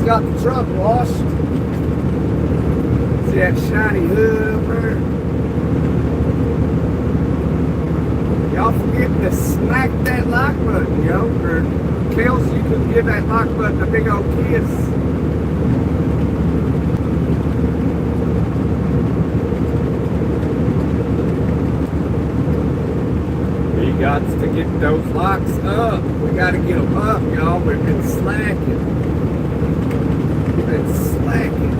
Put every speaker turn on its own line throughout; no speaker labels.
got the truck washed. See that shiny hood up there? Y'all forgetting to smack that like button, yo. Or Kels, you can give that like button a big old kiss. We got to get those locks up. We got to get them up, y'all. We've been slacking. We've been slacking.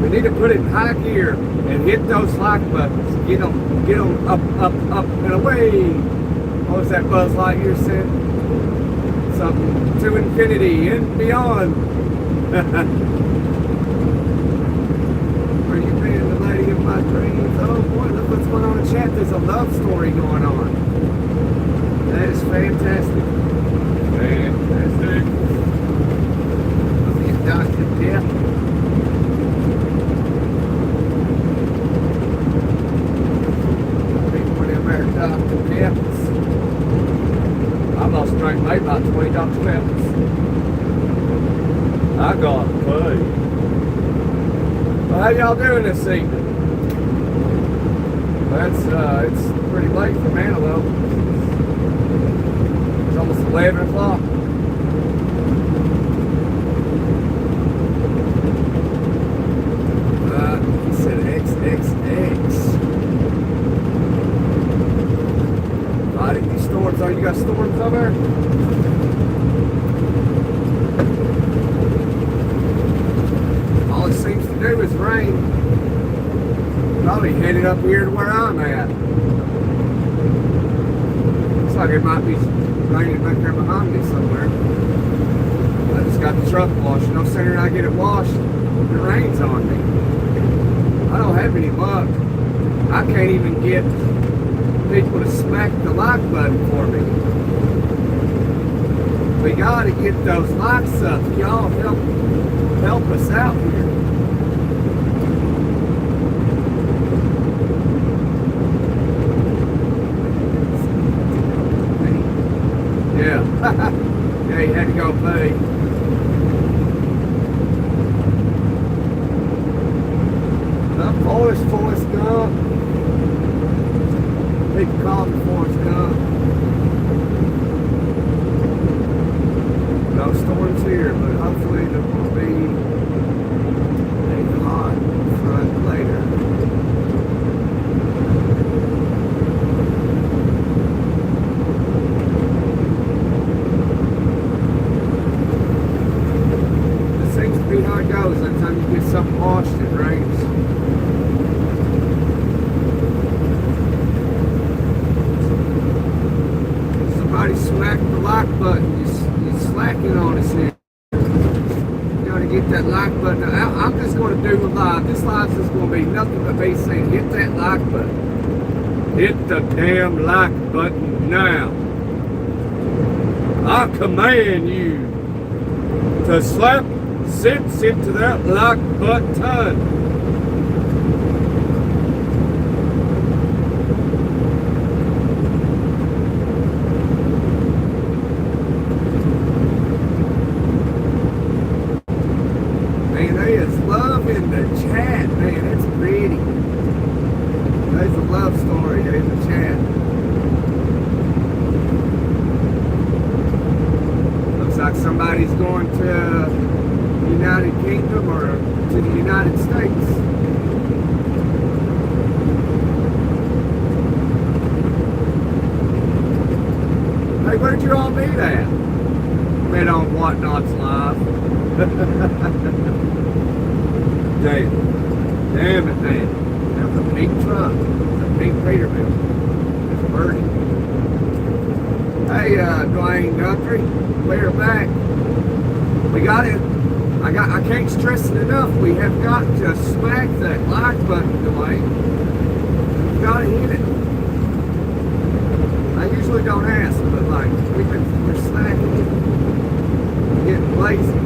We need to put it in high gear and hit those like buttons. Get them up, and away. What was that Buzz Lightyear said? Something to infinity and beyond. Where you been, the lady of my dreams? Oh boy, look what's going on in chat. There's a love story going on. That is fantastic. Fantastic. The adopted death. Dr. Peppers. I almost drank maybe about 20 Dr. Peppers. I got to pay. Well, how y'all doing this evening? It's pretty late for Manilow. It's almost 11 o'clock. He said XXX. These storms, oh, you got storms over there? All it seems to do is rain. Probably headed up here to where I'm at. Looks like it might be raining back there behind me somewhere. I just got the truck washed. No sooner than I get it washed, it rains on me. I don't have any luck. I can't even get people to smack the like button for me. We gotta get those likes up. Y'all help us out here. Yeah. Yeah, you had to go pay. The Forrest Gump. People call me Forrest Gump. No storms here, but hopefully there will be a hot front later. It seems to be how it goes. Every time you get something washed, it rains. Smack the like button. You're slacking on us here. You gotta get that like button. I'm just gonna do the live. This live is gonna be nothing but me saying, hit that like button. Hit the damn like button now. I command you to slap sense into that like button. In the chat, man, it's pretty. There's a love story in the chat. Looks like somebody's going to the United Kingdom or to the United States. Hey, where'd you all meet at? Met on Whatnot's Live. Damn it, man. That was a big truck. It was a big Peterbilt. It's burning. Hey, Dwayne Guthrie, clear back. We got it. I can't stress it enough. We have got to smack that like button, Dwayne. We've got to hit it. I usually don't ask, but like we're slacking it. We're getting lazy.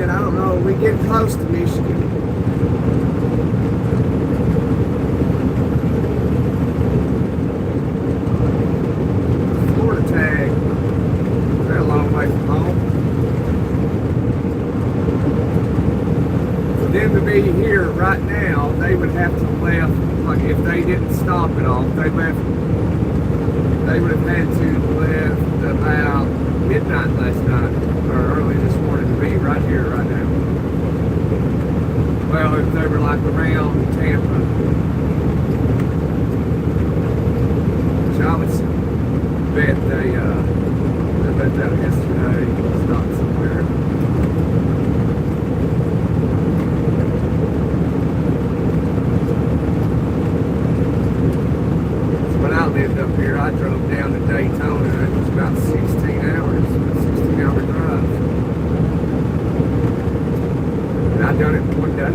man, I don't know. We get close to Michigan. Florida tag. They're a long way from home. For them to be here right now, they would have to left, like if they didn't stop at all, they would have had to left about midnight last night, or early this morning to be right here, right now. Well, if they were like around Tampa, which I would bet they left out yesterday, stopped somewhere. When I lived up here, I drove down to Daytona. It was about 16 hours, a 16-hour drive. And I'd done it in one day.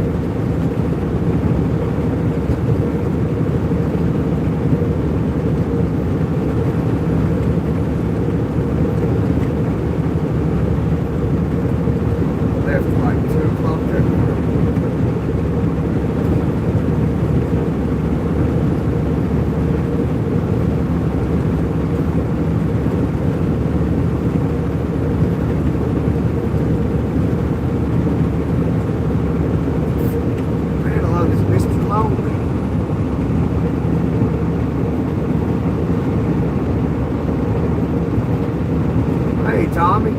Left like 2 o'clock that morning. Hey, Tommy.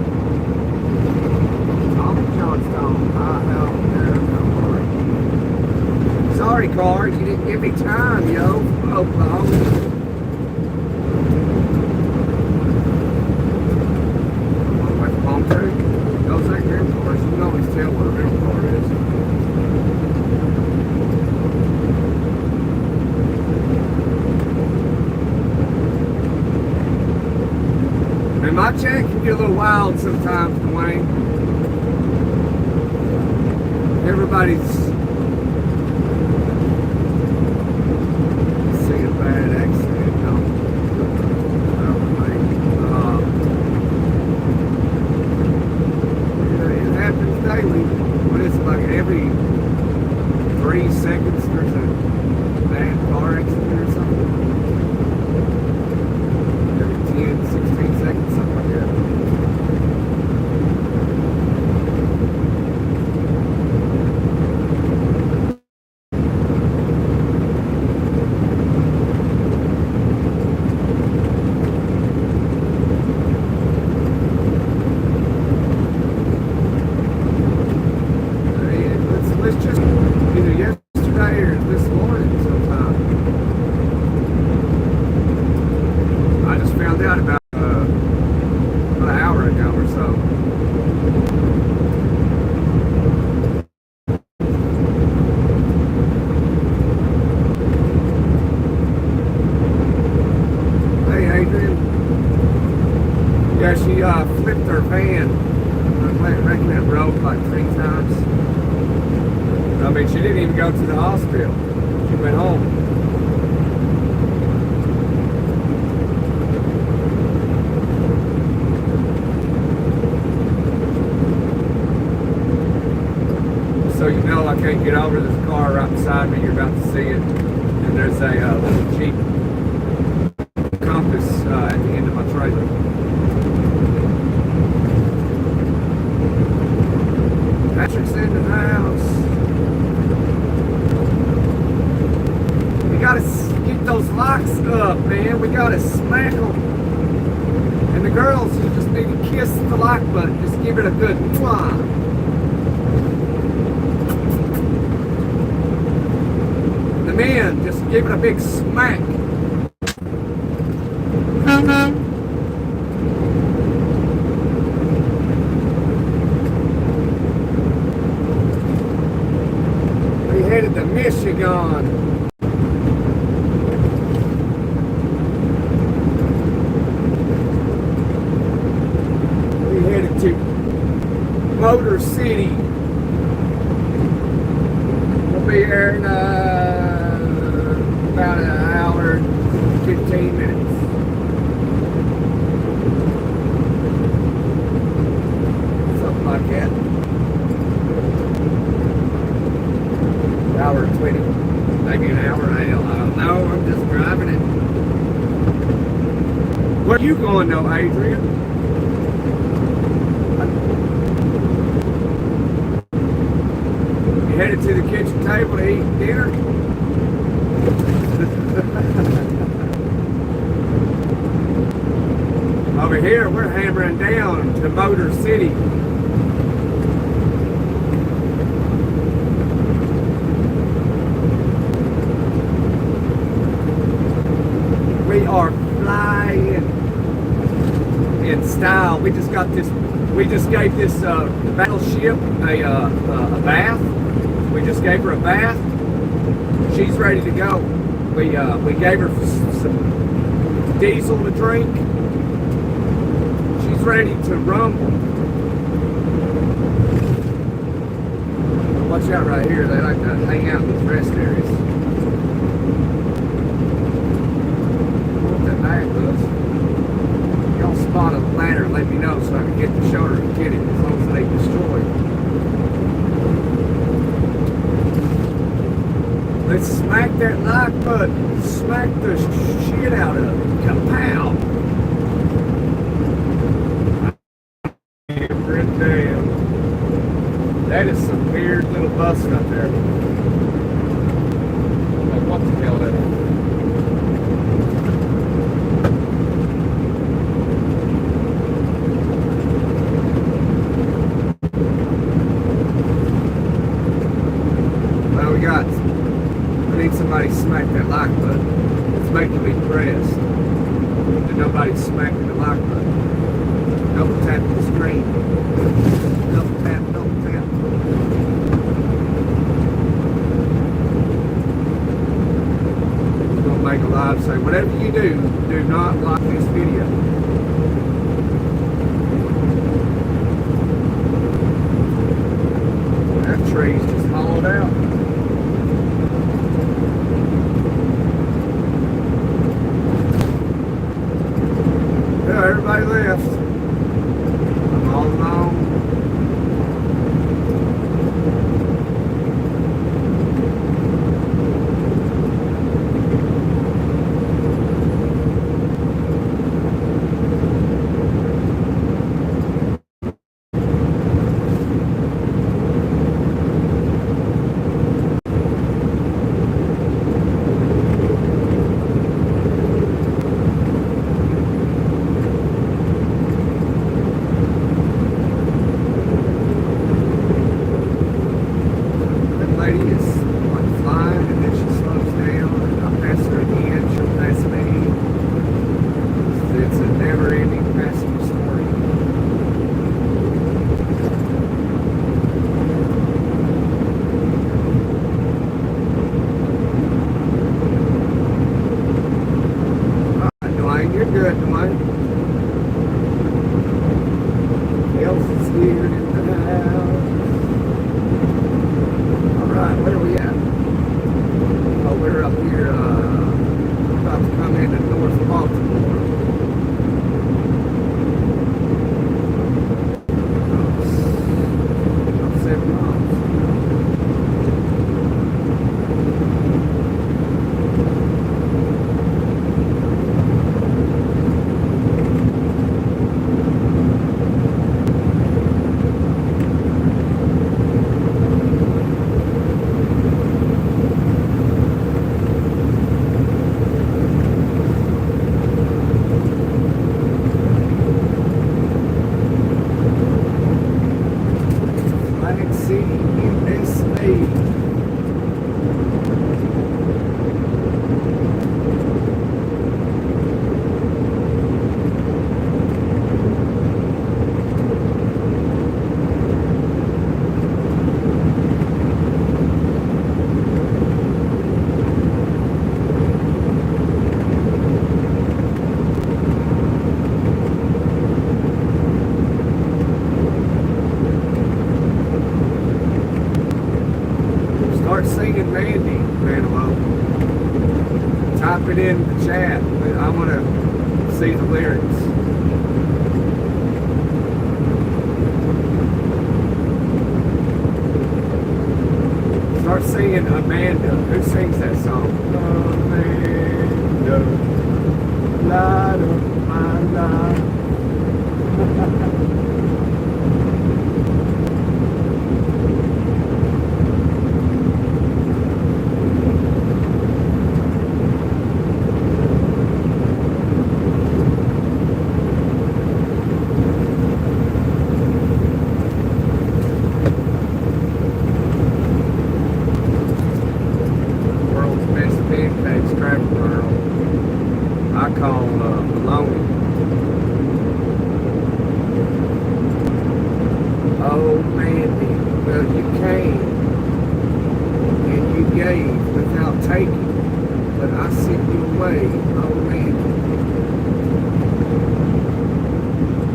Tommy Johnstone. Sorry, car. You didn't give me time, yo. Oklahoma. What home too? Those ain't real cars. You can always tell what a real car is. And my chat can get a little wild sometimes, Dwayne. Everybody's seeing a bad accident, it happens daily. What is it, like every 3 seconds there's a bad car accident or something? 10, 16 seconds, something like that. Let's just either yesterday or this morning sometime. I just found out about an hour ago or so. Hey, Adrian. Yeah, she flipped her van. I reckon it broke like 3 times. I mean, she didn't even go to the hospital. She went home. So you know I can't get over this car right beside me. You're about to see it. And there's a little Jeep Compass at the end of my trailer. Patrick's in the house. We gotta get those locks up, man. We gotta smack them. And the girls, you just need to kiss the lock button. Just give it a good mwah. The men, just give it a big smack. We headed to Michigan. We headed to Motor City. We'll be here in about an hour, 15 minutes. Something like that. maybe an hour and a half. I don't know. I'm just driving it. Where you going though, Adrian? You headed to the kitchen table to eat dinner? Over here, we're hammering down to Motor City. We are flying in style. We just got this. We just gave this battleship a bath. We just gave her a bath. She's ready to go. We gave her some diesel to drink. She's ready to rumble. Watch out right here. They like to hang out in these rest areas. What that bag was. Y'all spot a ladder, let me know so I can get the shoulder and get it as long as they destroy it. Let's smack that like button. Smack the shit out of it. Kapow! Damn. That is some weird little bus up there. Like, what the hell that is? Well, we need somebody to smack that like button. It's making me pressed. And nobody's smacking the like button. Double tap the screen. Double tap, double tap. We're going to make a live say, whatever you do not like this video. That tree's just hollowed out. Yeah, everybody left. I'm all alone. Type it in the chat. I want to see the lyrics. Start was singing Amanda. Who sings that song? Amanda, light of my life.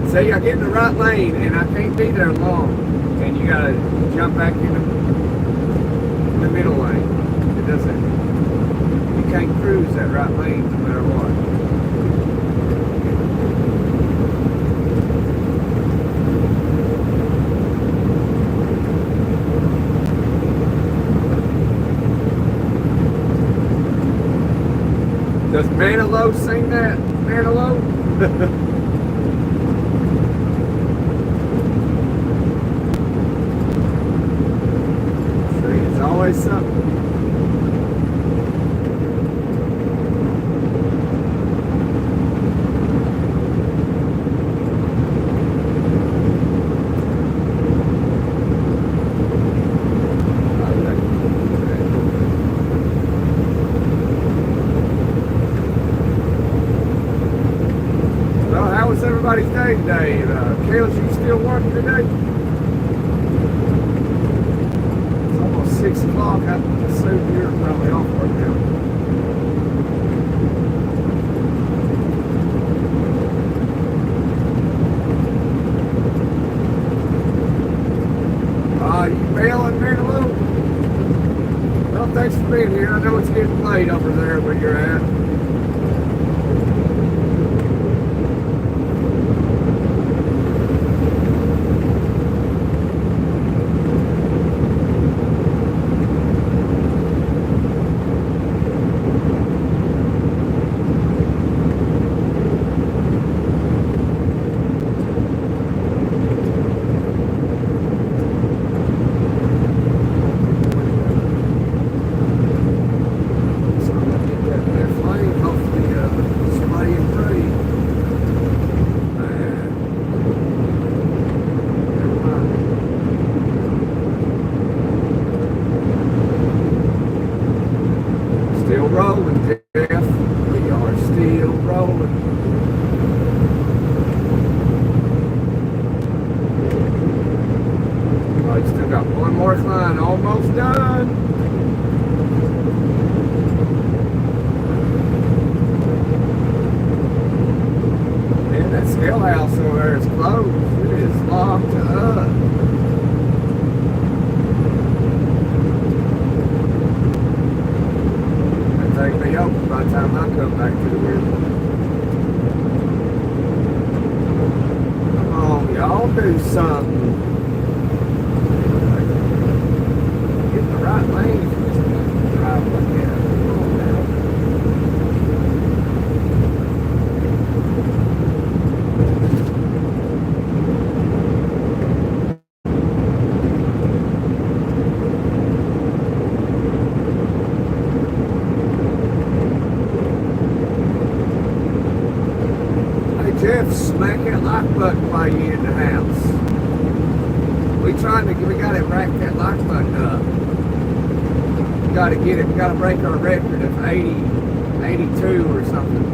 See, I get in the right lane and I can't be there long, and you gotta jump back in the middle lane. It doesn't. You can't cruise that right lane no matter what. Does Manilow sing that? Manilow? Always something. Well, how was everybody's day today? Kayla, you still working today? 6 o'clock, I assume you're probably off work now. You bailing, Marilyn? Well, thanks for being here. I know it's getting late over there where you're at. Almost done. Man, that scale house over there is closed. It is locked up. It'll take me open by the time I come back to the river. Come on, y'all do something. Right lane for this drive like that. Come on now. Hey Jeff, smack that like button while you're in the house. We got to rack that like button up. Got to get it. We got to break our record of 82 or something.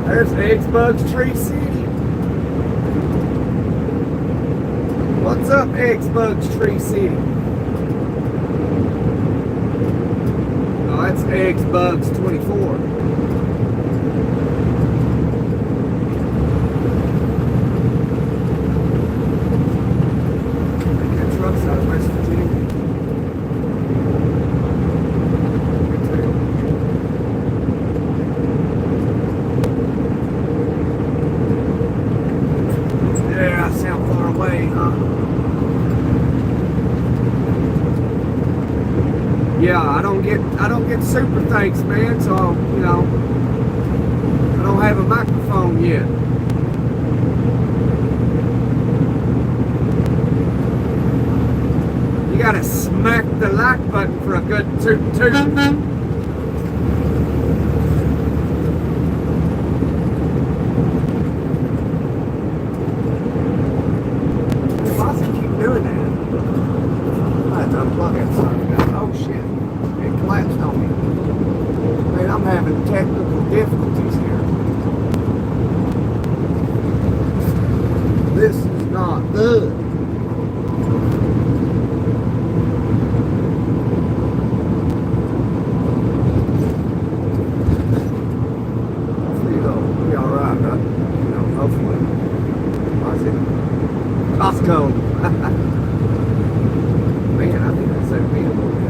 There's Eggs Bugs Tree City. What's up, Eggs Bugs Tree City? Oh, that's Eggs Bugs 24. I don't get super thanks, man. So you know, I don't have a microphone yet. You gotta smack the like button for a good toot toot. Why does it keep doing that? I have to unplug that sucker. Oh shit. It collapsed on me. Man, I'm having technical difficulties here. This is not good. Hopefully it'll be alright, right? You know, hopefully. Why is it? Costco. Man, I think that's so beautiful, man.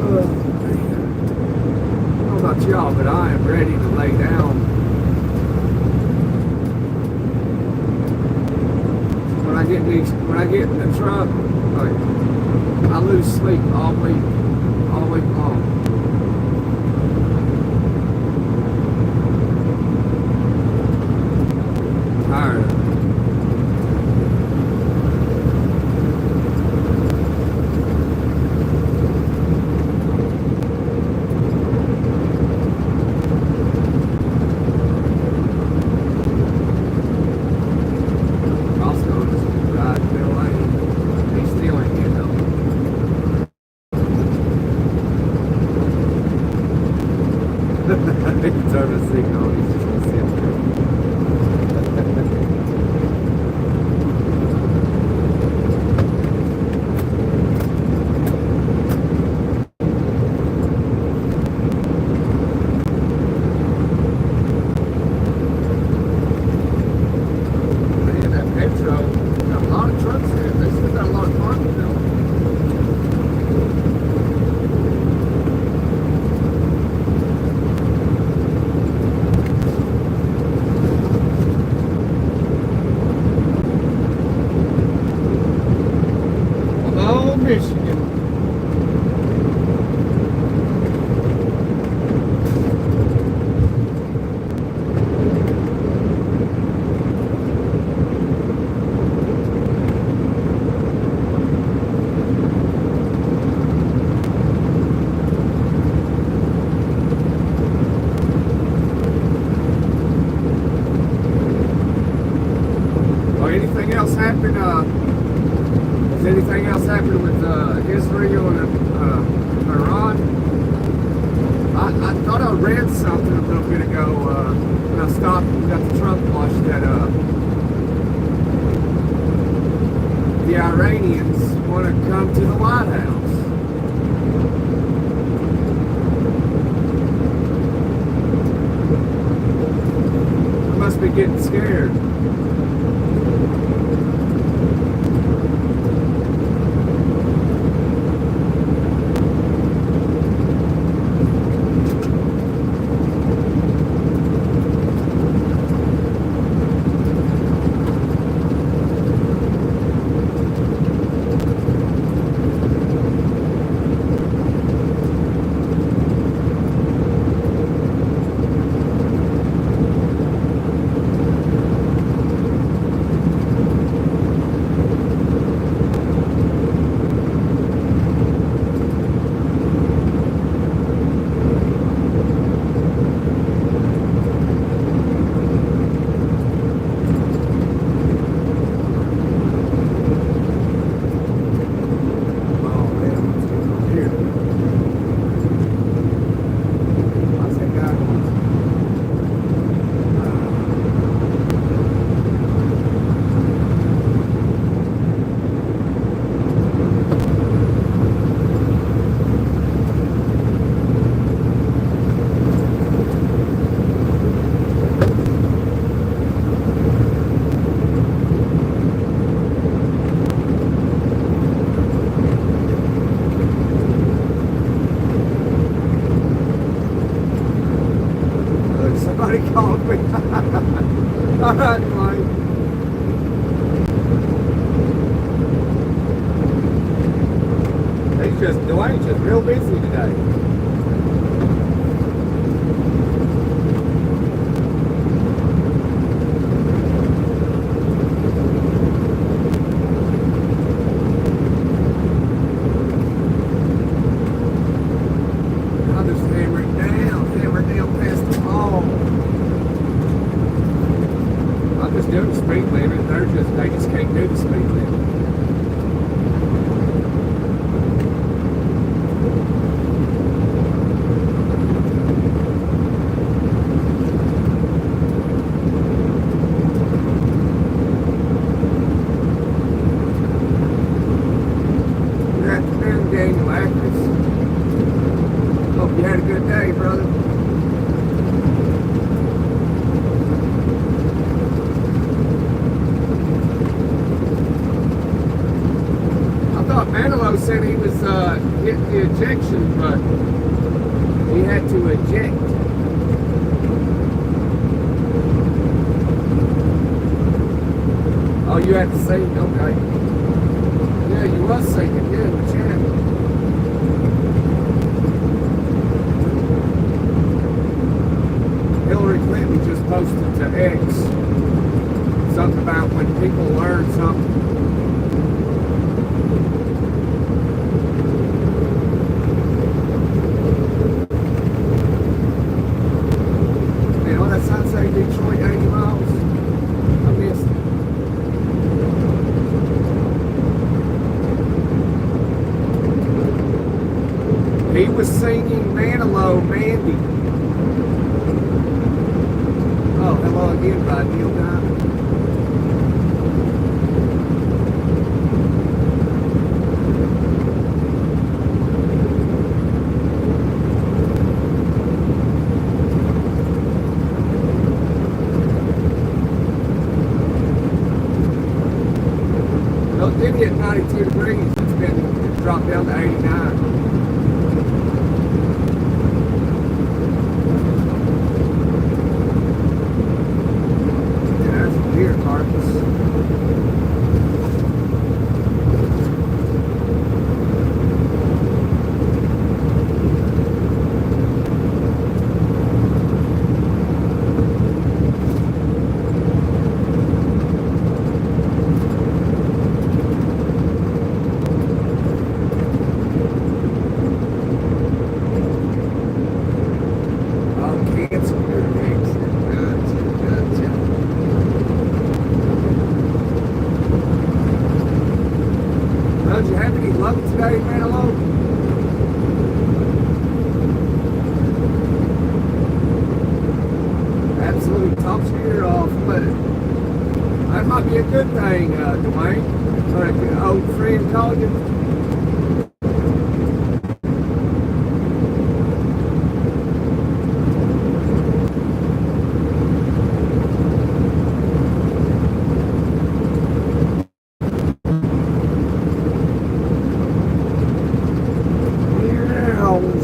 I don't know about y'all, but I am ready to lay down. When I get in the truck, like, I lose sleep all week long. Tired of it. Turn the signal, he's just gonna sit there. Man, that Petro, got a lot of trucks there. They still got a lot of parking buildings. Michigan. Well, anything else happen? Has anything else happened with Israel and Iran? I thought I read something a little bit ago when I stopped and got the truck washed that the Iranians want to come to the White House. I must be getting scared. Dwayne's just real busy today. I'll just hammer it down past the mall. I'll just do the speed limit. They just can't do the speed limit. Hope you had a good day, brother. I thought Manilow said he was getting the ejection, but he had to eject. Oh, you had to sing? Okay. Yeah, you was singing, yeah, in the chat. Hillary Clinton just posted to X something about when people learn something. Man, all that sign say Detroit 80 miles. I missed it. He was singing Manilow, Mandy. Oh, hello again by Neil Diamond. Well, it did hit 92 degrees. It's dropped down to 89. Deer carcass. Oh, cancer. Gotcha. Well, did you have any luck today, Manilow? Absolutely talks your ear off, but that might be a good thing, Dwayne. Or an old friend called you.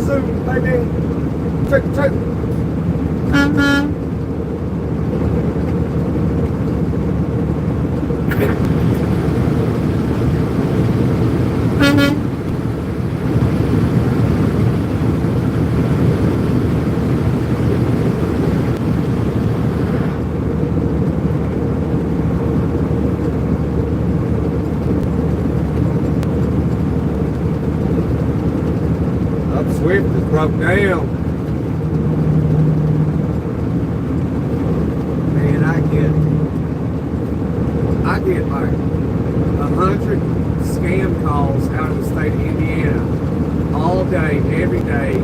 Zoom, baby. Check. Swift is broke down. Man, I get like 100 scam calls out of the state of Indiana all day, every day,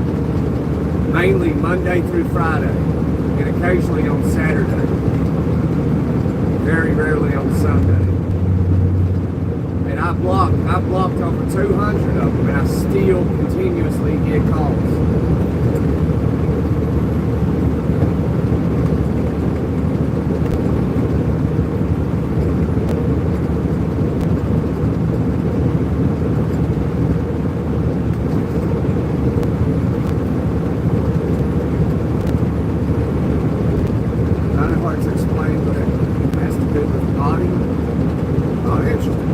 mainly Monday through Friday, and occasionally on Saturday. Very rarely on Sunday. And I blocked over 200 of them, and I still continuously get calls. Kind of hard to explain, but it has to do with the body. Oh, interesting.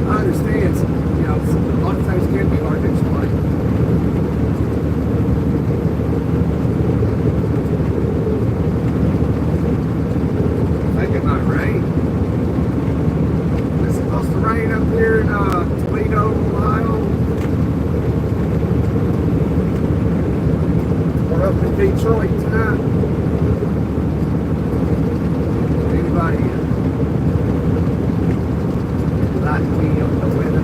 I understand, Detroit tonight? Anybody like me on the weather?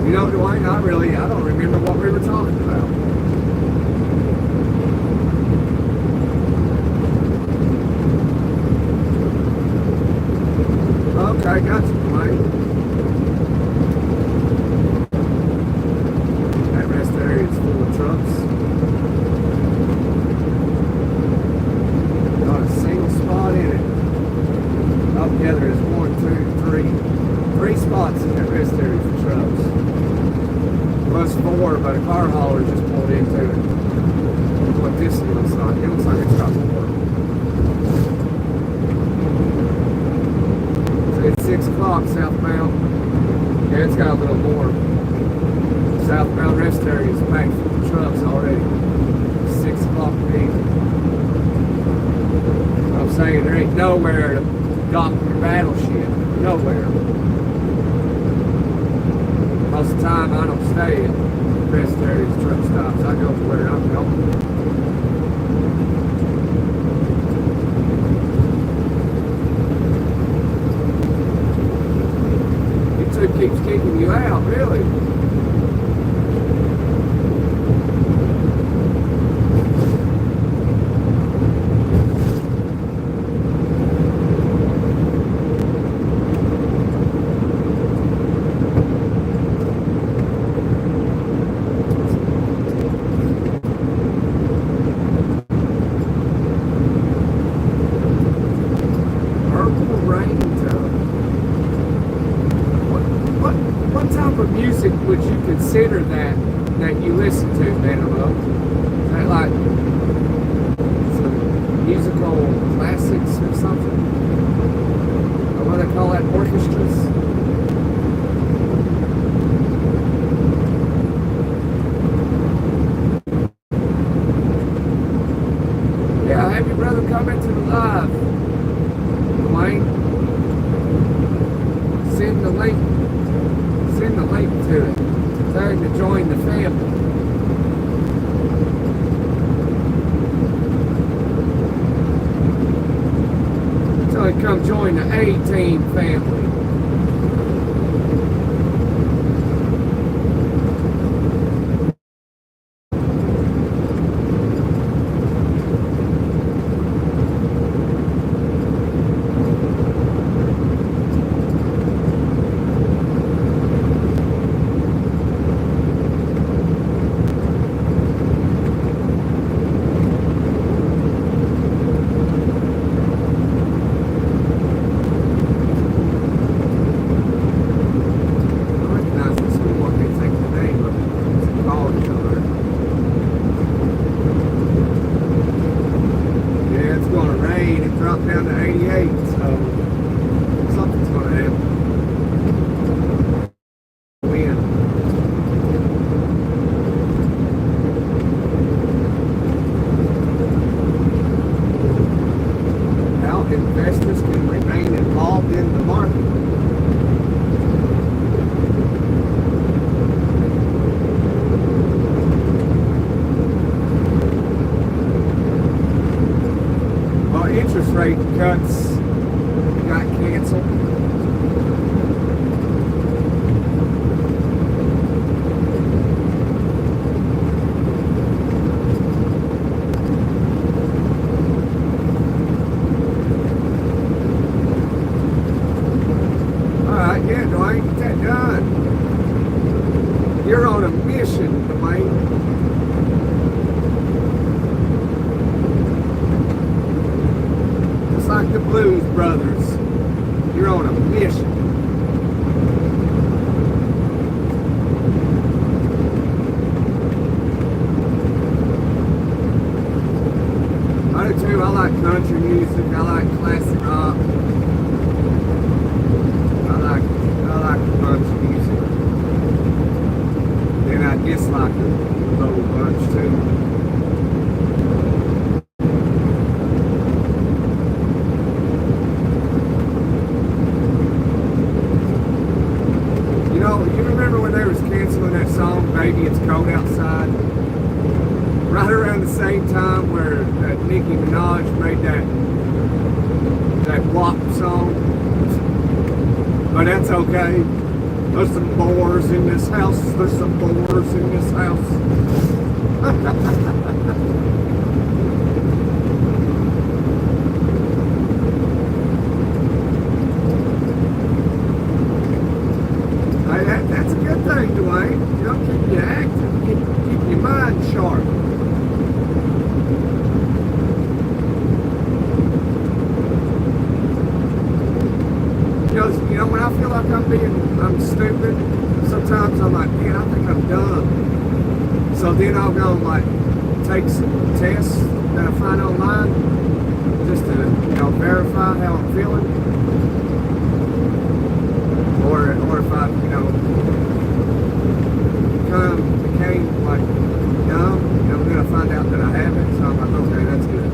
You know, Dwayne, I don't remember what we were talking about. Okay, got you, Dwayne. That rest area is full of trucks. Not a single spot in it. Altogether is 3 spots in that rest area for trucks. Plus 4, but a car hauler just pulled into it. What this looks like. It looks like it's got more. So it's 6 o'clock southbound. Yeah, it's got a little more. Southbound rest area is packed full of trucks already. 6 o'clock p.m. I'm saying there ain't nowhere to dock your battleship. Nowhere. Most of the time I don't stay at rest areas, truck stops. I go to where I'm going. YouTube keeps kicking you out, really. Music would you consider that you listen to, Vanderbilt? Is that like some musical classics or something? Or what do they call that? Orchestras? Yeah, have your brother come into the live. Dwayne, send the link to it. Tell him to join the family. Tell him to come join the A-Team family. Down to 88, so something's going to happen. Wind. How investors can remain involved in the market. Interest rate cuts got canceled. Alright, yeah, Dwayne, get that done. You're on a mission, Dwayne. Like the Blues Brothers, you're on a mission. I do too. I like country music. I like classic rock. I like country music. that WAP song. But that's okay. There's some boars in this house. There's some boars in this house. That's a good thing, Dwayne. You know, keep you active, keep your mind sharp. You know, when I feel like I'm stupid, sometimes I'm like, man, I think I'm dumb. So then I'll go like take some tests that I find online just to, you know, verify how I'm feeling. Or if I, you know, became like dumb, you know, then I find out that I haven't. So I'm like, okay, that's good.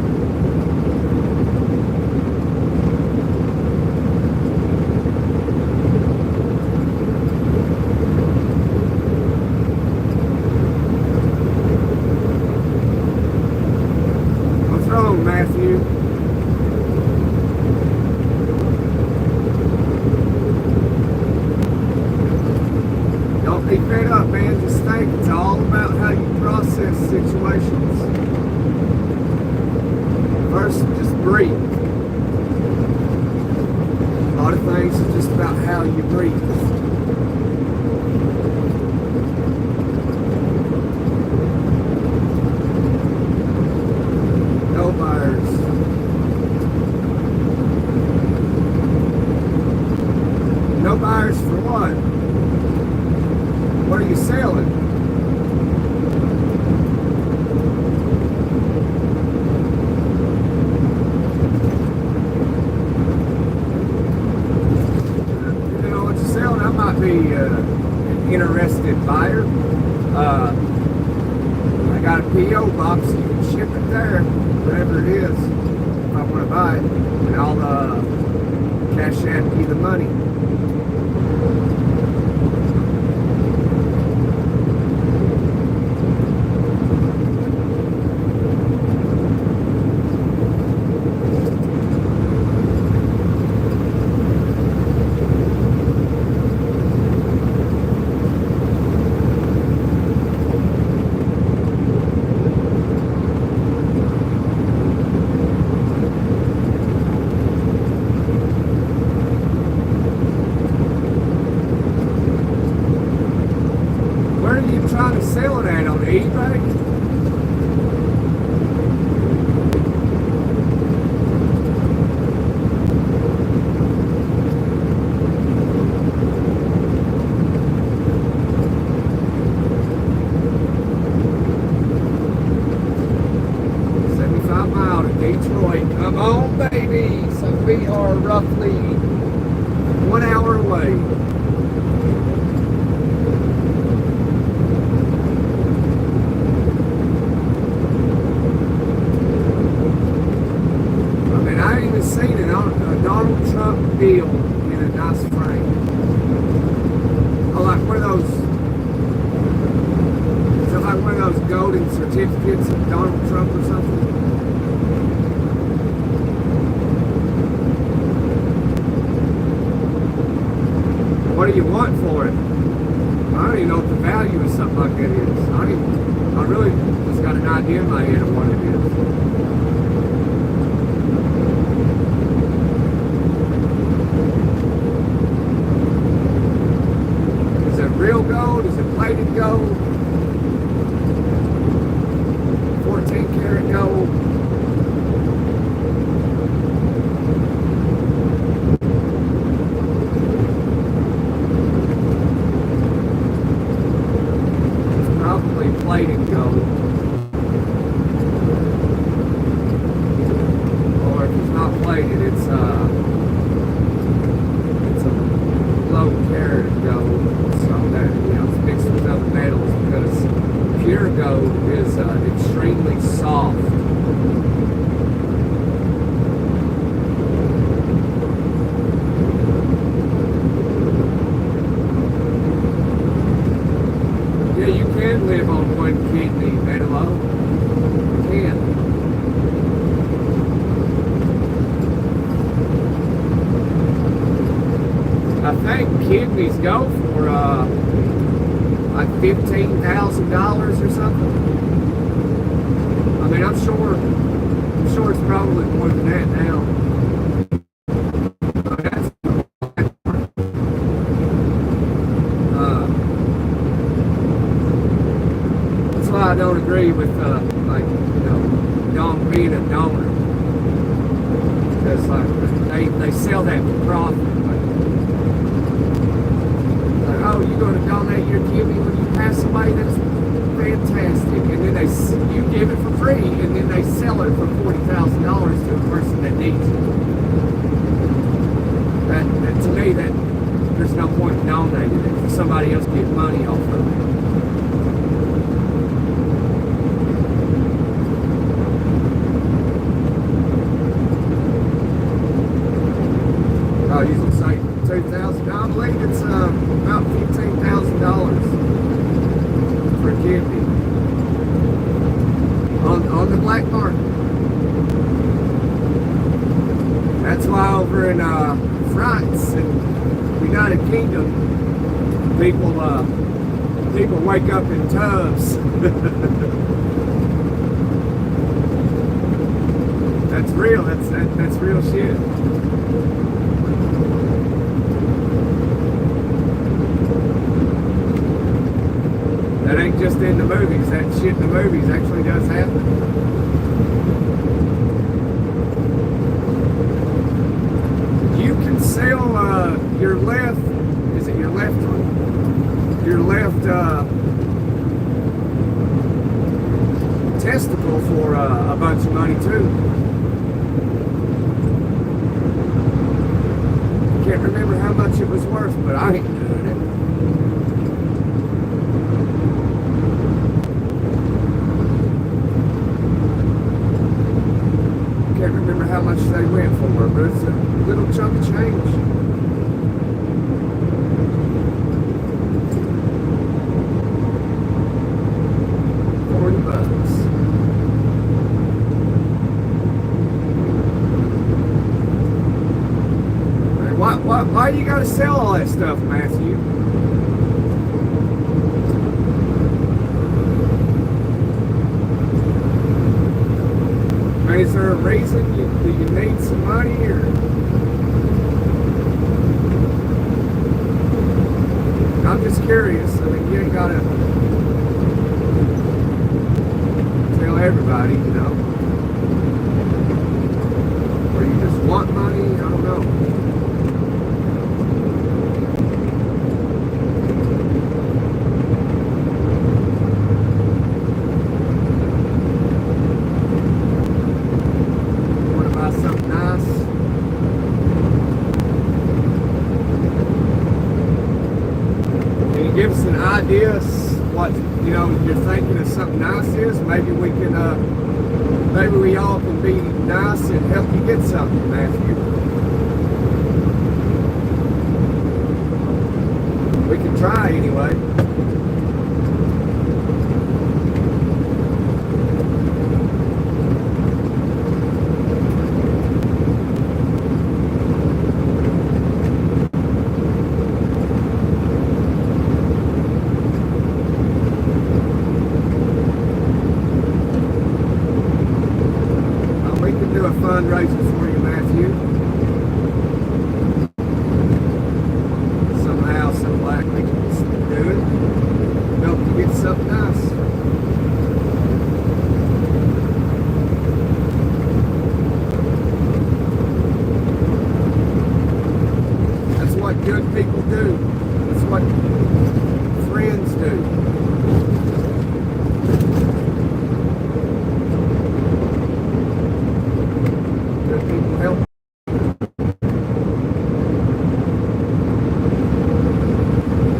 Matthew. Don't be fed up, man. Just think it's all about how you process situations. First, just breathe. A lot of things are just about how you breathe. No buyers for what? What are you selling? You know what you're selling? I might be an interested buyer. I got a P.O. box. You can ship it there, whatever it is, if I want to buy it. And I'll cash app you the money. Trying to sell it at on eBay? Detroit, come on, baby. So we are roughly 1 hour away. I mean, I ain't even seen a Donald Trump deal in a nice frame. Oh, like one of those. Is it like one of those golden certificates of Donald Trump or something? What do you want for it? I don't even know what the value of something like that is. I really just got an idea in my head of what it is. Is it real gold? Is it plated gold? 14 karat gold? Plated gold, or if it's not plated, it's a low carat gold. So that, you know, it's mixed with other metals, because pure gold is extremely soft. Yeah, you can live on one kidney, Vanilla. You can. think kidneys go for like $15,000 or something. I mean, I'm sure it's probably more than that now. That's why I don't agree with like, you know, being a donor, because like they sell that for profit. Like, oh, you're going to donate your kidney when you pass away? That's fantastic. And then you give it for free, and then they sell it for $40,000 to a person that needs it. That to me, that there's no point in donating it for somebody else to get money off of it. Oh, you can say $2,000. I believe it's about $15,000 for a kidney on the black market. That's why over in France and United Kingdom, people wake up in tubs. That's real. That's real shit. That ain't just in the movies. That shit in the movies actually does happen. You can sell your left, is it your left one? Your left testicle for a bunch of money too. Can't remember how much it was worth, but I ain't doing it. Can't remember how much they went for, but it's a little chunk of change. $40. Why you gotta sell all that stuff, Matthew? Is there a reason do you need some money, or I'm just curious. I mean, you ain't gotta tell everybody, you know, or you just want money. I don't know. Give us an idea what, you know, you're thinking of something nice is. Maybe we can maybe we all can be nice and help you get something, Matthew. We can try anyway. Fundraiser for you, Matthew. Somehow, some black we can do it. Help you get something nice. That's what good people do. That's what friends do. Help.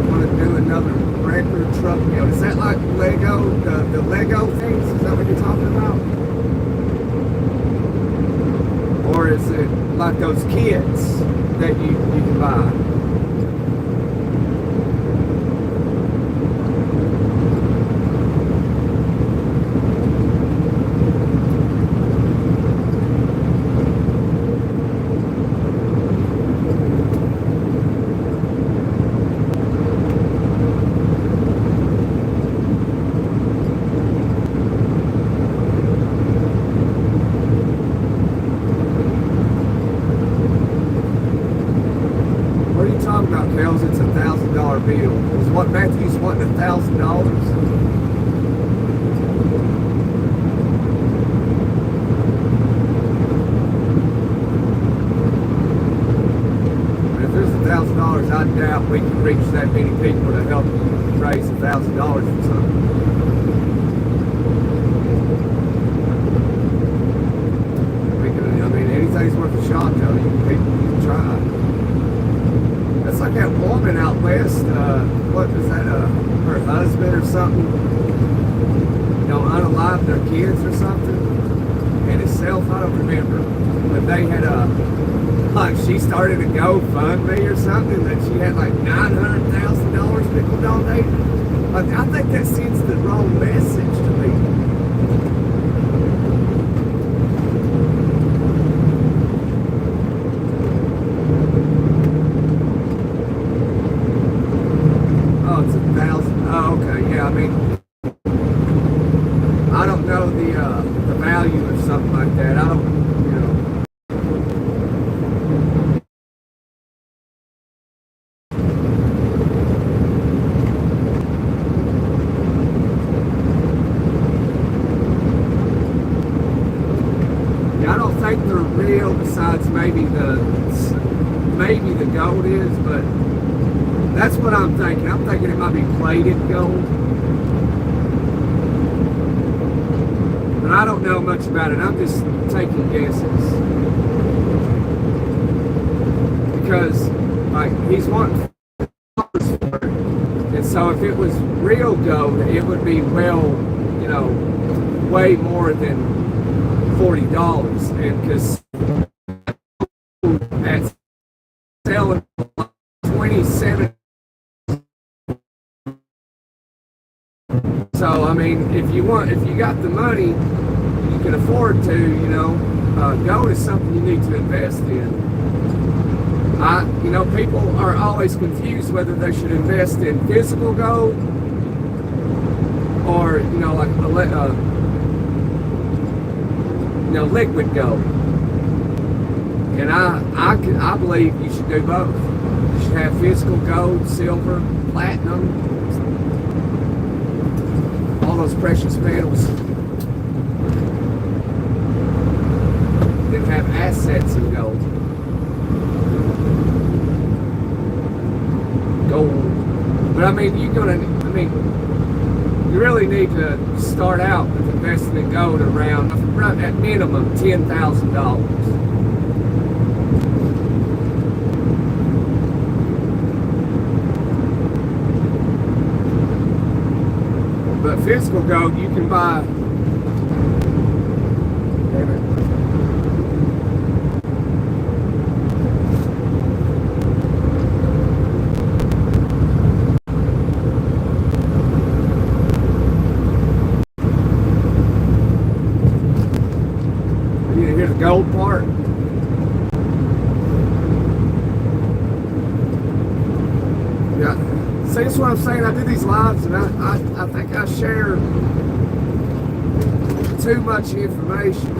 Want to do another record truck build? Is that like Lego, the Lego things? Is that what you're talking about? Or is it like those kits that you can buy? tells it's $1,000 bill. Is what Matthew's wanting $1,000? $1,000, I doubt we can reach that many people to help raise $1,000 for something. I mean, anything's worth a shot, though. You can try. That's like that woman out west. What was that? Her husband or something? You know, unalived their kids or something. And himself, I don't remember. But they had like she started a GoFundMe or something that she had like $900,000 people donate. Like, I think that sends the wrong message to me. Oh, it's $1,000. Oh, okay, yeah. I mean, I don't know the value of something like that. I don't, you know. I don't think they're real, besides maybe the gold is, but that's what I'm thinking. I'm thinking it might be plated gold. But I don't know much about it. I'm just taking guesses. Because, like, he's wanting $4 for it. And so if it was real gold, it would be, well, you know, way more than $40. And because at selling 27. So I mean, if you got the money, you can afford to, you know, gold is something you need to invest in. You know, people are always confused whether they should invest in physical gold or, you know, like liquid gold. And I believe you should do both. You should have physical gold, silver, platinum, all those precious metals. Then have assets in gold. But I mean, you really need to start out with investing in gold around, at minimum, $10,000. But physical gold, you can buy. You hear the gold part? Yeah. See, that's what I'm saying. I do these lives, and I think I share too much information.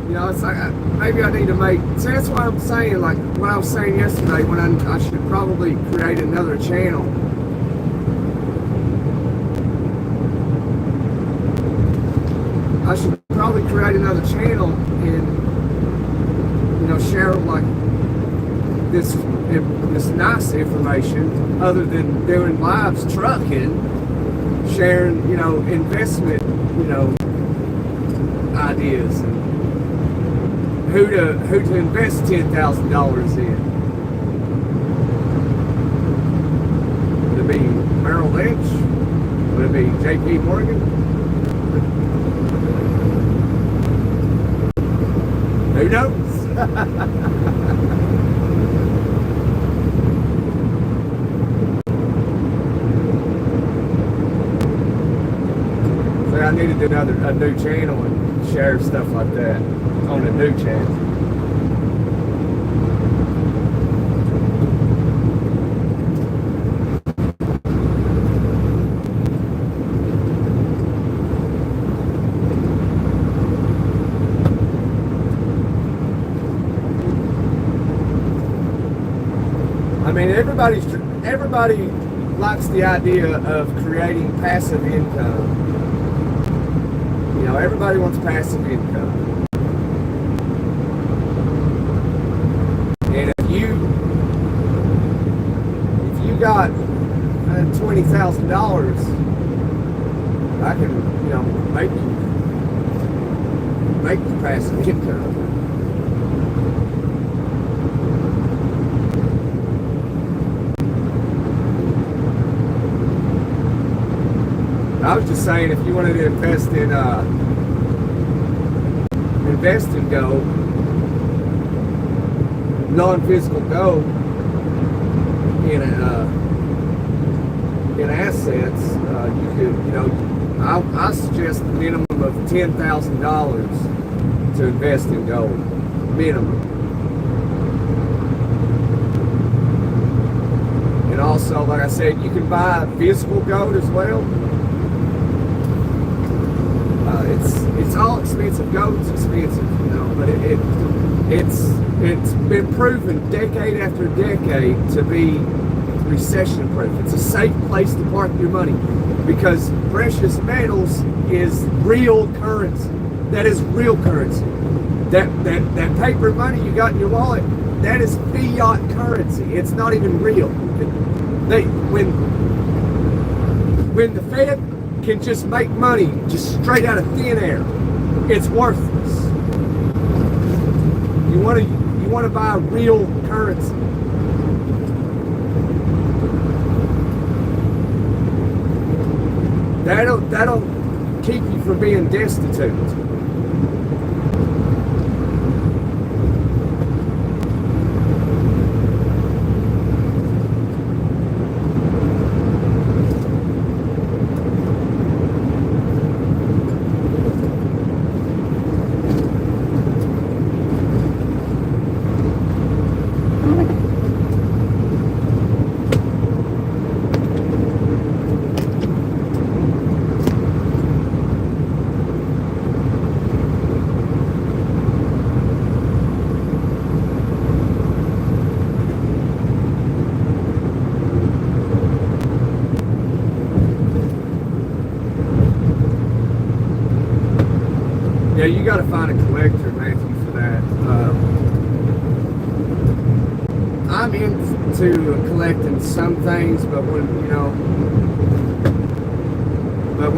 You know, it's like maybe I need to make. See, that's what I'm saying. Like what I was saying yesterday, when I should probably create another channel. I should probably create another channel and, you know, share like this nice information, other than doing lives trucking, sharing, you know, investment, you know, ideas and who to invest $10,000 in. Would it be Merrill Lynch? Would it be J.P. Morgan? Who knows? I need to do a new channel and share stuff like that on a new channel. mean, everybody likes the idea of creating passive income. You know, everybody wants passive income. And if you got $20,000, I can, you know, make the passive income. I was just saying, if you wanted to invest in gold, non-physical gold, in assets, you could, you know, I suggest a minimum of $10,000 to invest in gold, minimum. And also, like I said, you can buy physical gold as well. It's all expensive. Gold's expensive, you know, but it's been proven decade after decade to be recession proof. It's a safe place to park your money because precious metals is real currency. That is real currency. That paper money you got in your wallet, that is fiat currency. It's not even real. When the Fed can just make money just straight out of thin air, it's worthless. You want to buy real currency. That'll keep you from being destitute. Yeah, you got to find a collector, Matthew, for that. I'm into collecting some things, but when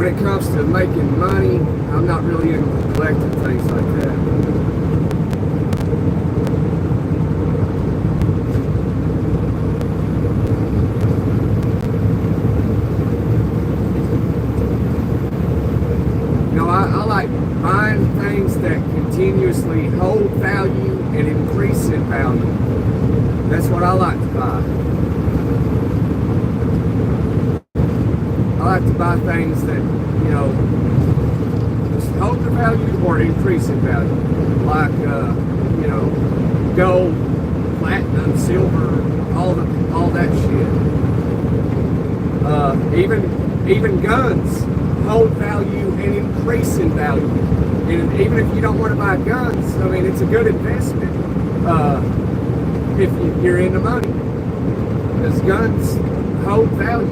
it comes to making money, I'm not really into collecting things like that. I like buying things that continuously hold value and increase in value. That's what I like to buy. I like to buy things that, you know, just hold their value or increase in value. Like, you know, gold, platinum, silver, all that shit. Even guns hold value and increase in value. And even if you don't want to buy guns, I mean, it's a good investment if you're into money. Because guns hold value.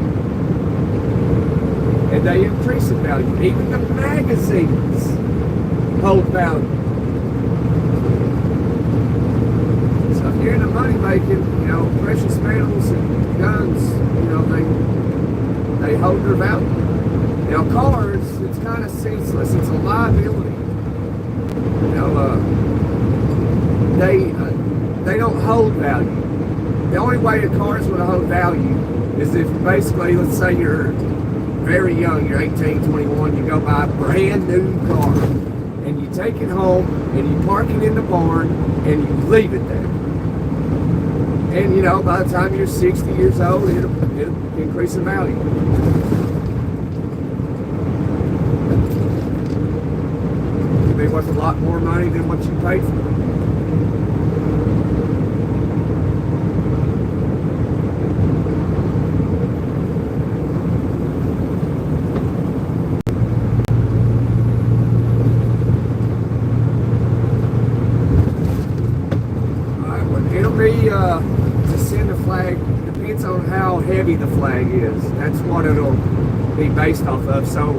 And they increase in value. Even the magazines hold value. So if you're into money making, you know, precious metals and guns, you know, they hold their value. Now cars, it's kind of senseless. It's a liability. You know, they don't hold value. The only way a car is going to hold value is if basically, let's say you're very young, you're 18, 21, you go buy a brand new car and you take it home and you park it in the barn and you leave it there. And you know, by the time you're 60 years old, it'll increase in value. Be worth a lot more money than what you paid for. Alright, well, it'll be December a flag, depends on how heavy the flag is. That's what it'll be based off of. So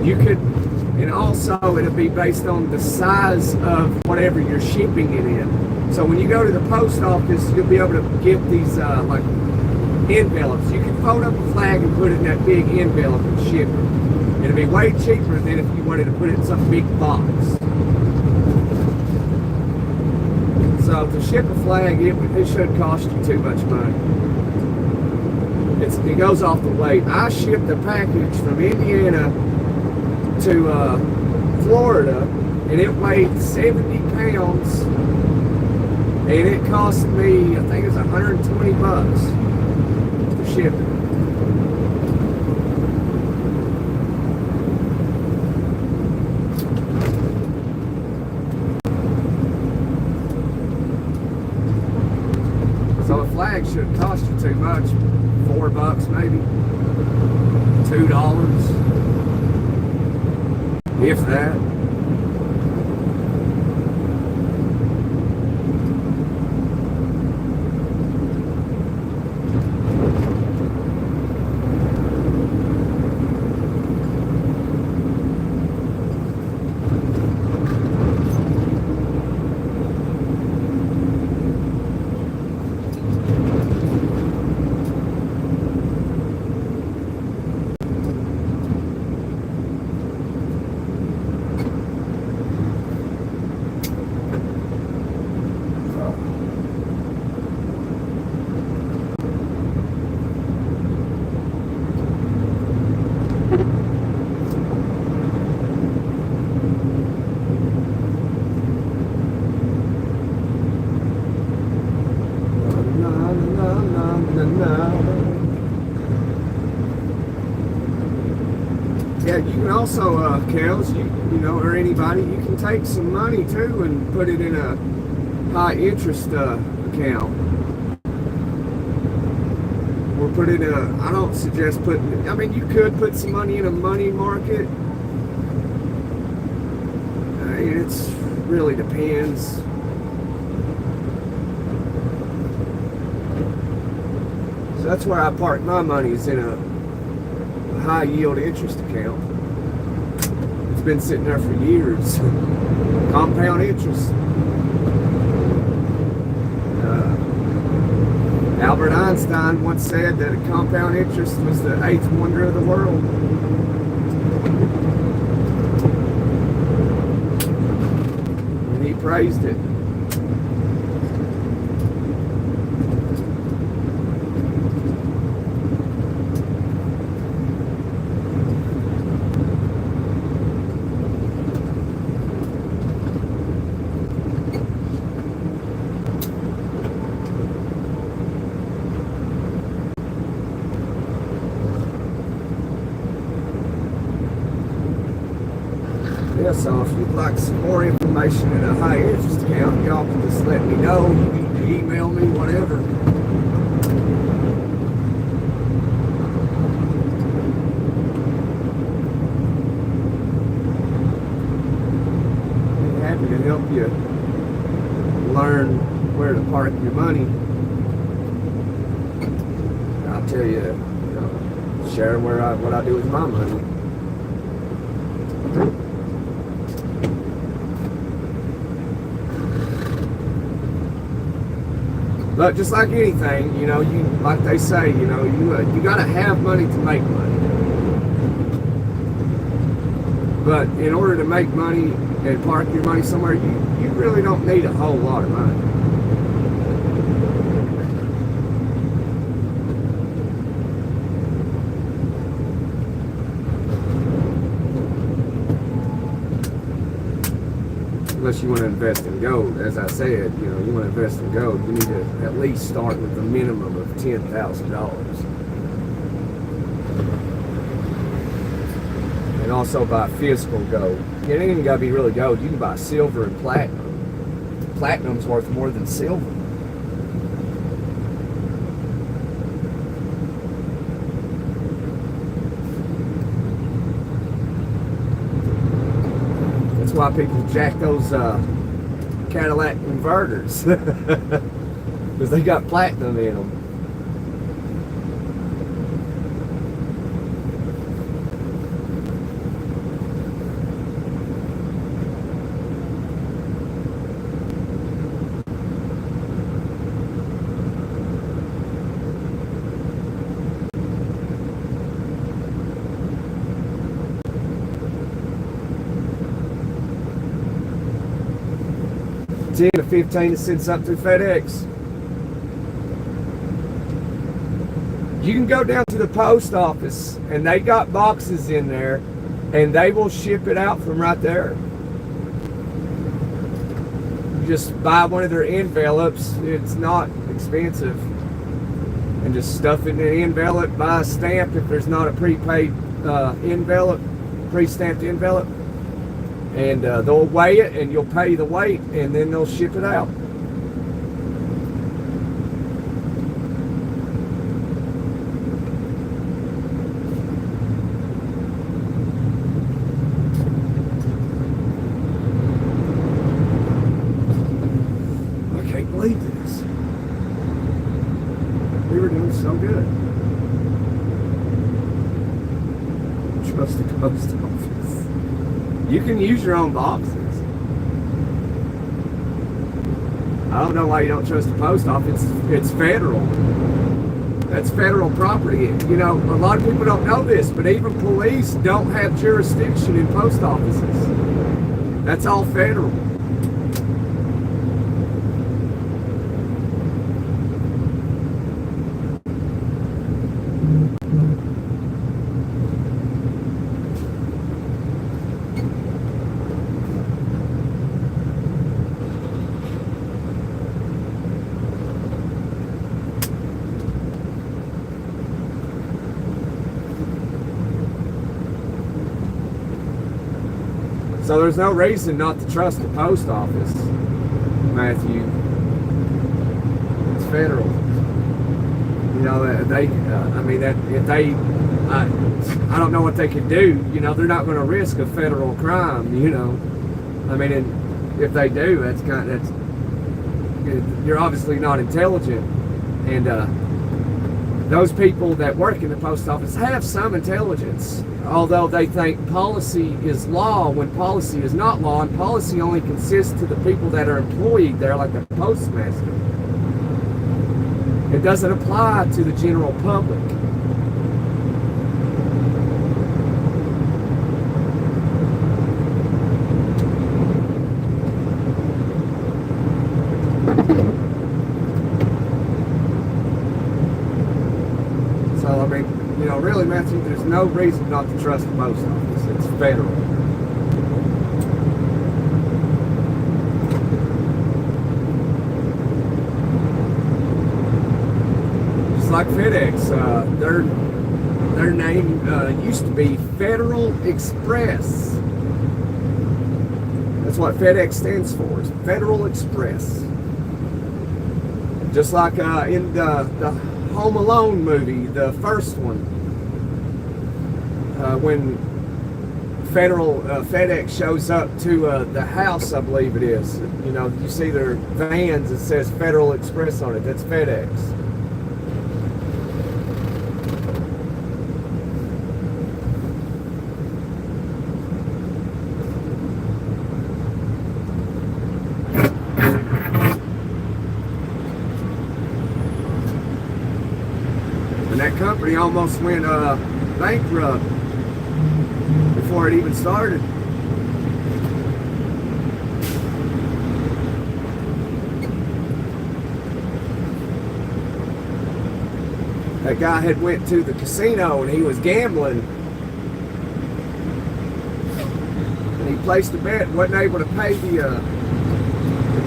you could, and also it'll be based on the size of whatever you're shipping it in. So when you go to the post office, you'll be able to get these like envelopes. You can fold up a flag and put it in that big envelope and ship it. It'll be way cheaper than if you wanted to put it in some big box. So to ship a flag, it shouldn't cost you too much money. It goes off the weight. I shipped a package from Indiana to Florida, and it weighed 70 pounds, and it cost me, I think it was $120 for shipping. So a flag shouldn't cost you too much. $4 maybe, $2, if that. Yeah, you can also, Kels, you know, or anybody, you can take some money too and put it in a high interest account. Or put it in a, I don't suggest putting, I mean, you could put some money in a money market. It's really depends. So that's where I park my money, is in a high yield interest account. It's been sitting there for years. Compound interest. Albert Einstein once said that a compound interest was the 8th wonder of the world. And he praised it. Yeah, so if you'd like some more information in a high interest account, y'all can just let me know. You can email me, whatever. I'm happy to help you learn where to park your money. I'll tell you, share what I do with my money. But just like anything, you know, like they say, you know, you got to have money to make money. But in order to make money and park your money somewhere, you really don't need a whole lot of money. Unless you want to invest in gold. As I said, you know, you want to invest in gold, you need to at least start with a minimum of $10,000. And also buy physical gold. It ain't even got to be really gold. You can buy silver and platinum. Platinum's worth more than silver. That's why people jack those Cadillac converters. because they got platinum in them. $10 to $15 to send something through FedEx. You can go down to the post office and they got boxes in there and they will ship it out from right there. You just buy one of their envelopes. It's not expensive. And just stuff it in the envelope, buy a stamp if there's not a prepaid envelope, pre-stamped envelope. And they'll weigh it and you'll pay the weight and then they'll ship it out. I can't believe this. We were doing so good. Trust the post office. You can use your own boxes. I don't know why you don't trust the post office. It's federal. That's federal property. You know, a lot of people don't know this, but even police don't have jurisdiction in post offices. That's all federal. So there's no reason not to trust the post office, Matthew. It's federal. You know, they, I mean, that if they, I don't know what they could do. You know, they're not going to risk a federal crime. You know, I mean, and if they do, you're obviously not intelligent. And those people that work in the post office have some intelligence, although they think policy is law when policy is not law, and policy only consists to the people that are employed there, like the postmaster. It doesn't apply to the general public. So, I mean, you know, really, Matthew, there's no reason not to trust the post office. It's federal. Just like FedEx, their name used to be Federal Express. That's what FedEx stands for. It's Federal Express. Just like in the Home Alone movie, the first one, when FedEx shows up to the house, I believe it is. You know, you see their vans, it says Federal Express on it. That's FedEx. And that company almost went bankrupt before it even started. That guy had went to the casino and he was gambling. And he placed a bet, wasn't able to pay the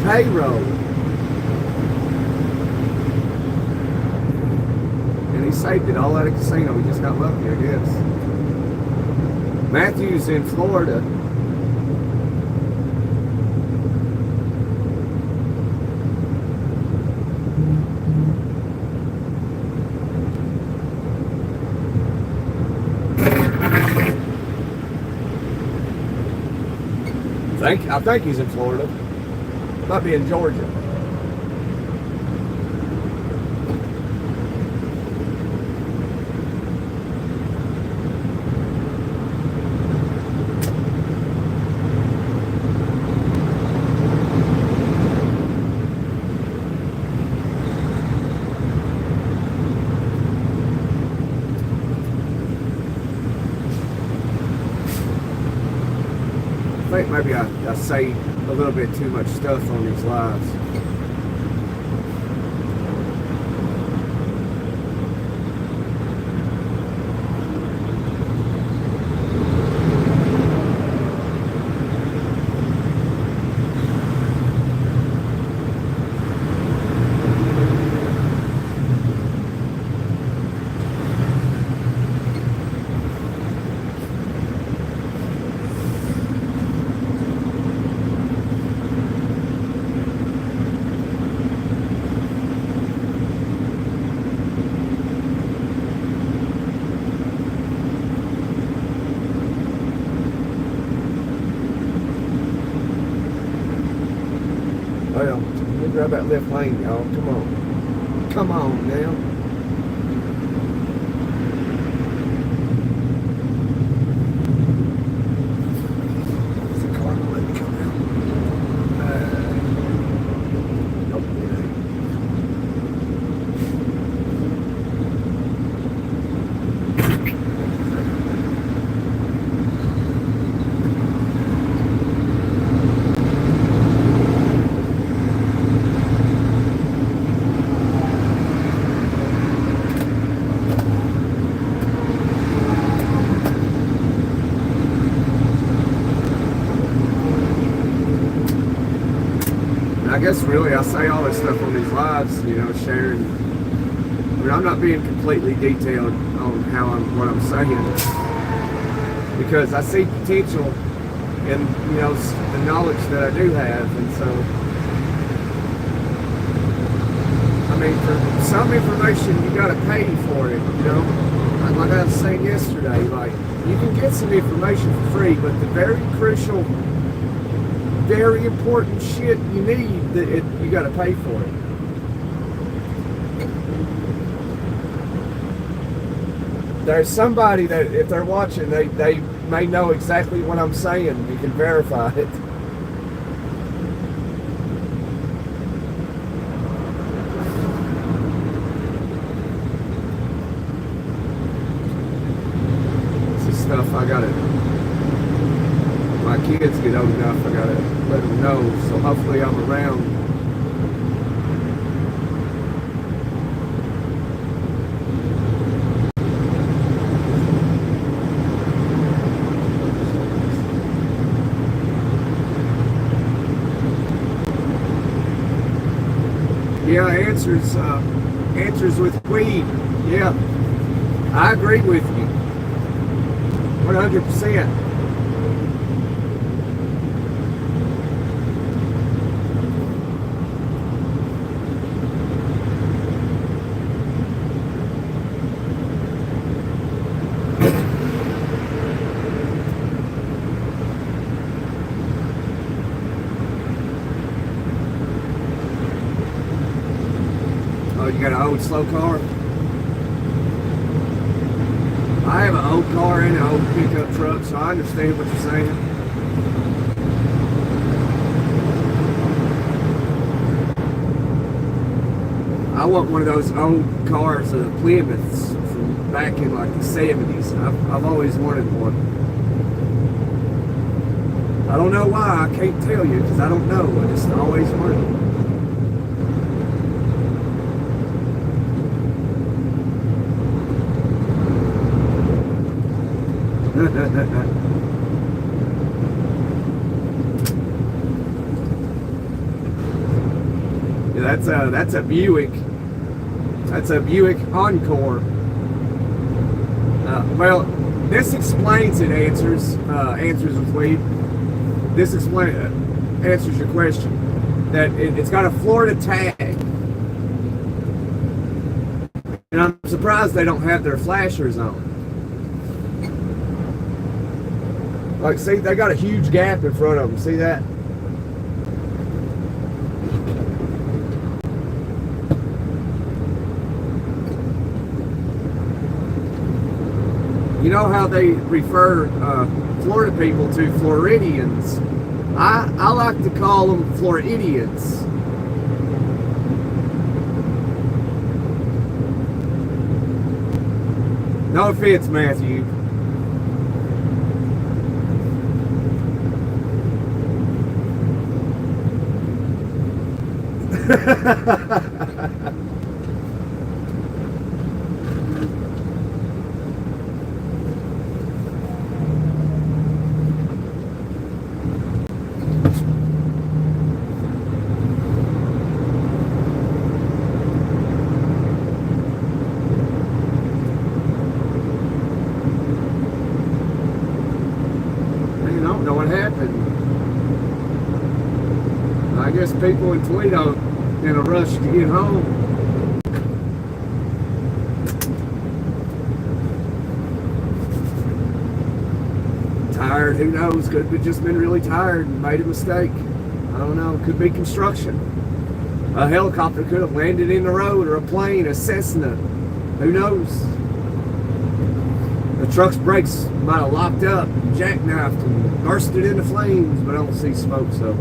payroll. He saved it all at a casino. He just got lucky, I guess. Matthew's in Florida. I think he's in Florida. Might be in Georgia. maybe I say a little bit too much stuff on these lives. Well, let me grab that left lane, y'all. Come on. Come on now. Is the car gonna let me come out? Nope, it ain't. I guess really I say all this stuff on these lives, you know, sharing. I mean, I'm not being completely detailed on what I'm saying, because I see potential in, you know, the knowledge that I do have, and so I mean, for some information you got to pay for it, you know. Like I was saying yesterday, like you can get some information for free, but the very crucial, very important shit you need, you got to pay for it. There's somebody that if they're watching, they may know exactly what I'm saying. You can verify it. This is stuff I gotta, my kids get old enough, I gotta let them know, so hopefully I'm around. Yeah, answers with weed. Yeah, I agree with you 100%. You got an old slow car? I have an old car and an old pickup truck, so I understand what you're saying. I want one of those old cars, Plymouths from back in like the 70s. I've always wanted one. I don't know why, I can't tell you because I don't know. I just always wanted one. Yeah, that's a Buick. That's a Buick Encore. Well, this explains it. Answers with weed. This answers your question. That it's got a Florida tag, and I'm surprised they don't have their flashers on. Like, see, they got a huge gap in front of them. See that? You know how they refer Florida people to Floridians? I like to call them Floridians. No offense, Matthew. don't know what happened. I guess people in Toledo in a rush to get home. Tired, who knows? Could have just been really tired and made a mistake. I don't know. Could be construction. A helicopter could have landed in the road, or a plane, a Cessna. Who knows? The truck's brakes might have locked up, jackknifed, and bursted into flames, but I don't see smoke, so.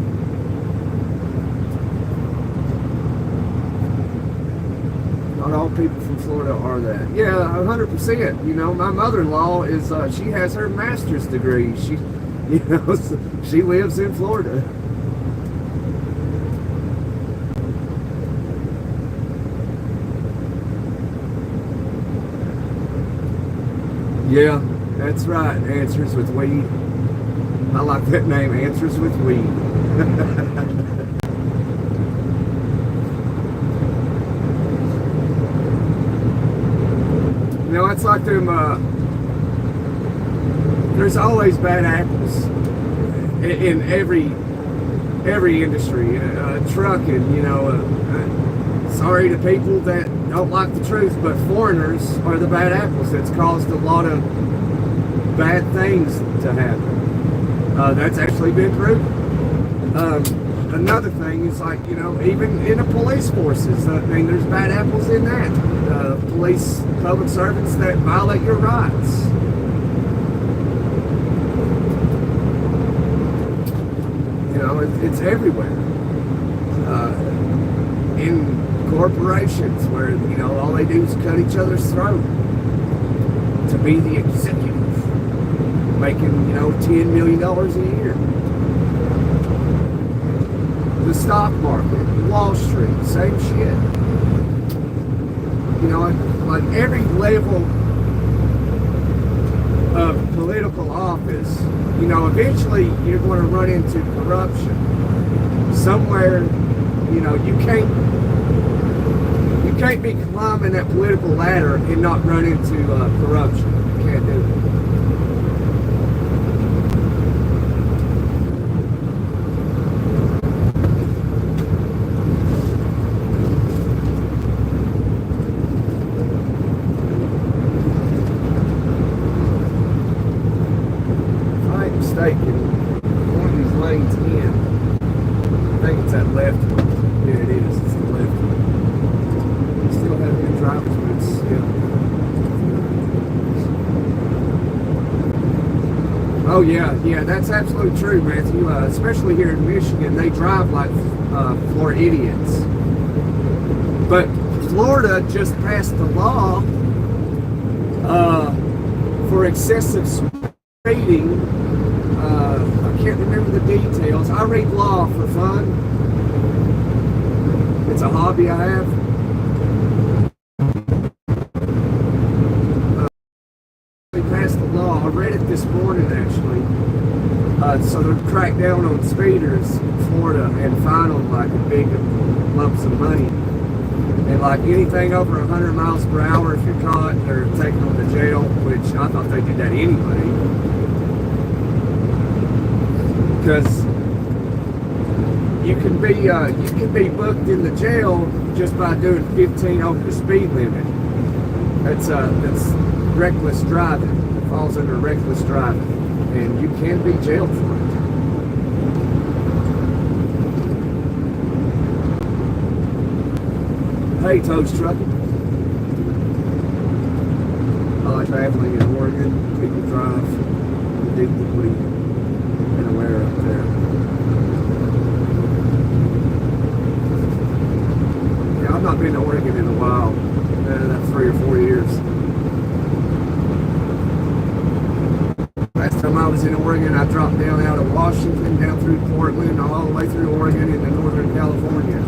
Not all people from Florida are that. Yeah, 100%. You know, my mother-in-law is, she has her master's degree. She, you know, she lives in Florida. Yeah, that's right. Answers with Weed. I like that name, Answers with Weed. You know, it's like them, there's always bad apples in every industry. Trucking, you know, sorry to people that don't like the truth, but foreigners are the bad apples. That's caused a lot of bad things to happen. That's actually been proven. Another thing is, like, you know, even in the police forces, I mean, there's bad apples in that. Police, public servants that violate your rights. You know, it's everywhere. In corporations where, you know, all they do is cut each other's throat to be the executive, making, you know, $10 million a year. The stock market, Wall Street, same shit. You know, like every level of political office, you know, eventually you're going to run into corruption. Somewhere, you know, you can't be climbing that political ladder and not run into corruption. You can't do it. If I ain't mistaken, one of these lanes in, I think it's that left one. Yeah, it is. It's the left one. Still have good drivers, but it's, yeah. Oh yeah, that's absolutely true, Matthew. Especially here in Michigan, they drive like Floridians. But Florida just passed a law for excessive speeding. I can't remember the details. I read law for fun. It's a hobby I have. Passed the law. I read it this morning, actually. So they'll crack down on speeders in Florida and fine them like a big lumps of money. And like anything over 100 miles per hour, if you're caught, they're taking them to jail, which I thought they did that anyway. Because you can be booked in the jail just by doing 15 over the speed limit. That's reckless driving. It falls under reckless driving, and you can be jailed for it. Hey, Toast Trucking. I like traveling in Oregon. People drive ridiculously anywhere up there. Yeah, I've not been to Oregon in a while. That's 3 or 4 years. Last time I was in Oregon, I dropped down out of Washington, down through Portland, all the way through Oregon into Northern California.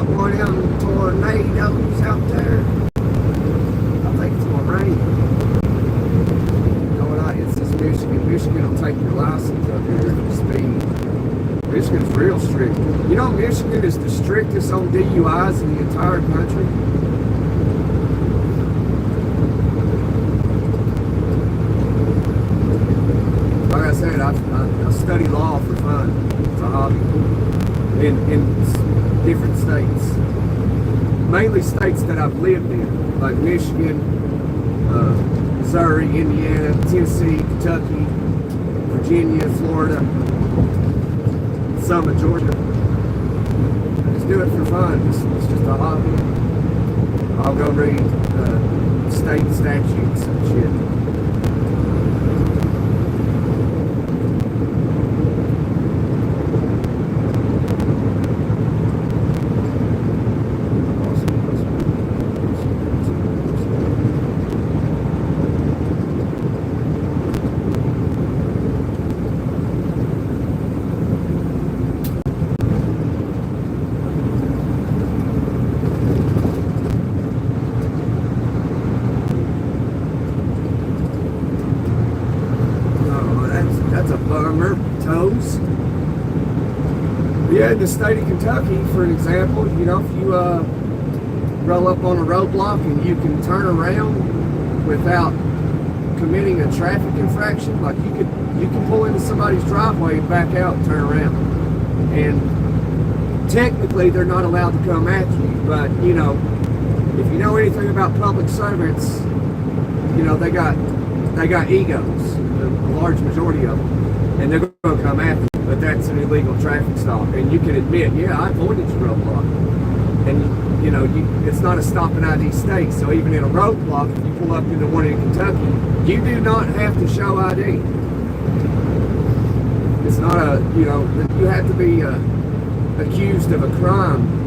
got one of them tornadoes out there. I think it's gonna rain. You know what? It's just Michigan. Michigan will take your license up here if you speed. Michigan's real strict. You know, Michigan is the strictest on DUIs in the entire country. Like I said, I study law for fun. It's a hobby. In different states. Mainly states that I've lived in, like Michigan, Missouri, Indiana, Tennessee, Kentucky, Virginia, Florida, some of Georgia. Just do it for fun. It's just a hobby. I'll go read state statutes and shit. Yeah, in the state of Kentucky, for an example, you know, if you roll up on a roadblock and you can turn around without committing a traffic infraction, like you can pull into somebody's driveway and back out and turn around. And technically, they're not allowed to come at you, but you know, if you know anything about public servants, you know they got egos, the large majority of them, and they're going to come at you. But that's an illegal traffic stop, and you can admit, yeah, I avoided your roadblock, and you know, it's not a stop and ID state, so even in a roadblock, if you pull up into one in Kentucky, you do not have to show ID. It's not a, you know, you have to be accused of a crime.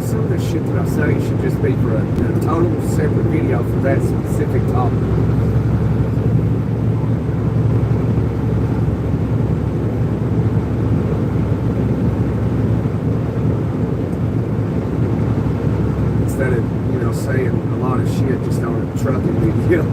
Some of the shit that I say should just be for a total separate video for that specific topic. Instead of, you know, saying a lot of shit just on a trucking video.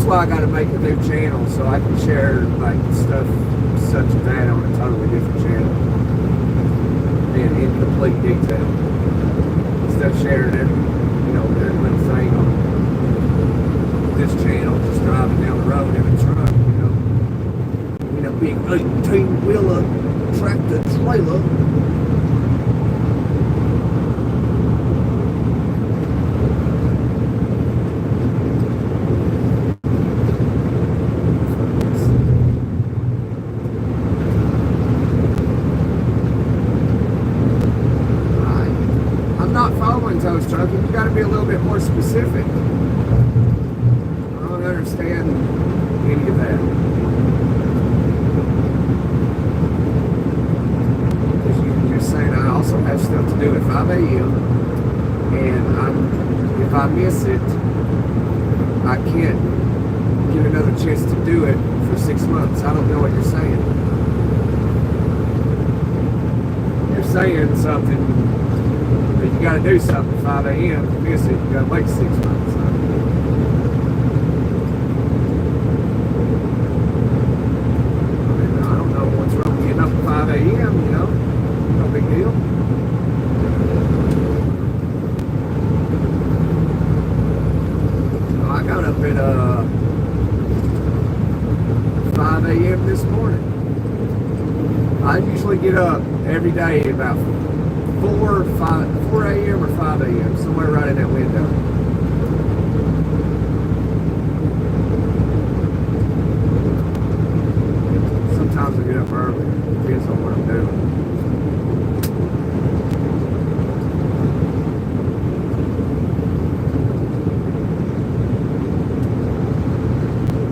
Why I got to make a new channel so I can share like stuff such as that on a totally different channel in complete detail. Instead of sharing every, you know, every little thing on this channel, just driving down the road in a truck, you know, big 18-wheeler tractor trailer. Trucking, you got to be a little bit more specific. I don't understand any of that. Because you're saying I also have stuff to do at 5 a.m. and if I miss it, I can't get another chance to do it for 6 months. I don't know what you're saying. You're saying something. You got to do something at 5 a.m. If you miss it, you got to wait 6 months. I don't know what's wrong with getting up at 5 a.m., you know? No big deal. every day about 4 a.m. or 5 a.m., somewhere right in that window. Sometimes I get up early, depends on what I'm doing.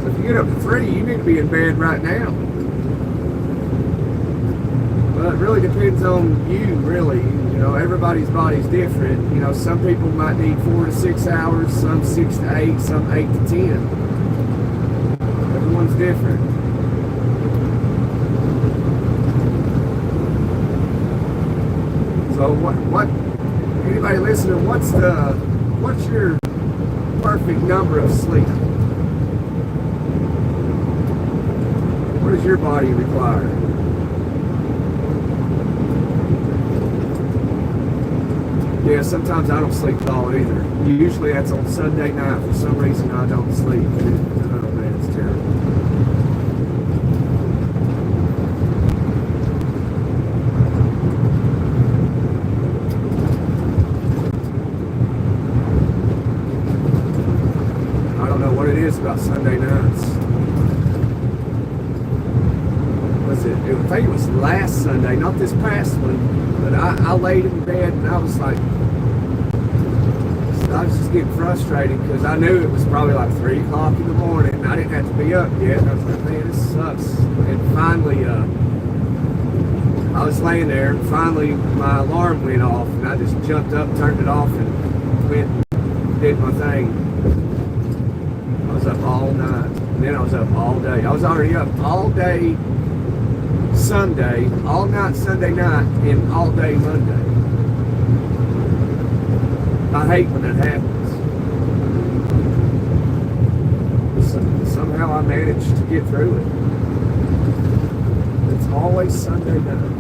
So if you get up at 3, you need to be in bed right now. Well, it really depends on you, really. You know, everybody's body's different. You know, some people might need 4 to 6 hours, some 6 to 8, some 8 to 10. Everyone's different. So what anybody listening, what's your perfect number of sleep? What does your body require? Yeah, sometimes I don't sleep at all either. Usually that's on Sunday night. For some reason I don't sleep. Oh man, it's terrible. I don't know what it is about Sunday nights. I think it was last Sunday, not this past one, but I laid in bed and I was just getting frustrated because I knew it was probably like 3 o'clock in the morning and I didn't have to be up yet. And I was like, man, this sucks. And finally, I was laying there and finally my alarm went off and I just jumped up, turned it off and went and did my thing. I was up all night and then I was up all day. I was already up all day Sunday, all night Sunday night, and all day Monday. I hate when that happens. Somehow I managed to get through it. It's always Sunday night.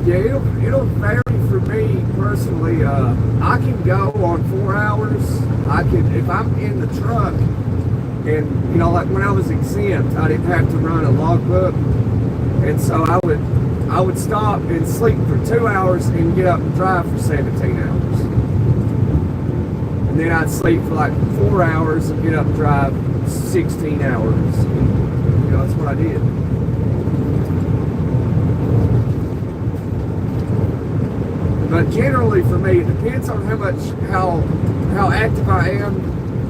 Yeah, it'll vary for me personally. I can go on 4 hours. I can, if I'm in the truck, and you know, like when I was exempt, I didn't have to run a logbook, and so I would stop and sleep for 2 hours and get up and drive for 17 hours, and then I'd sleep for like 4 hours and get up and drive 16 hours. And, you know, that's what I did. But generally for me, it depends on how active I am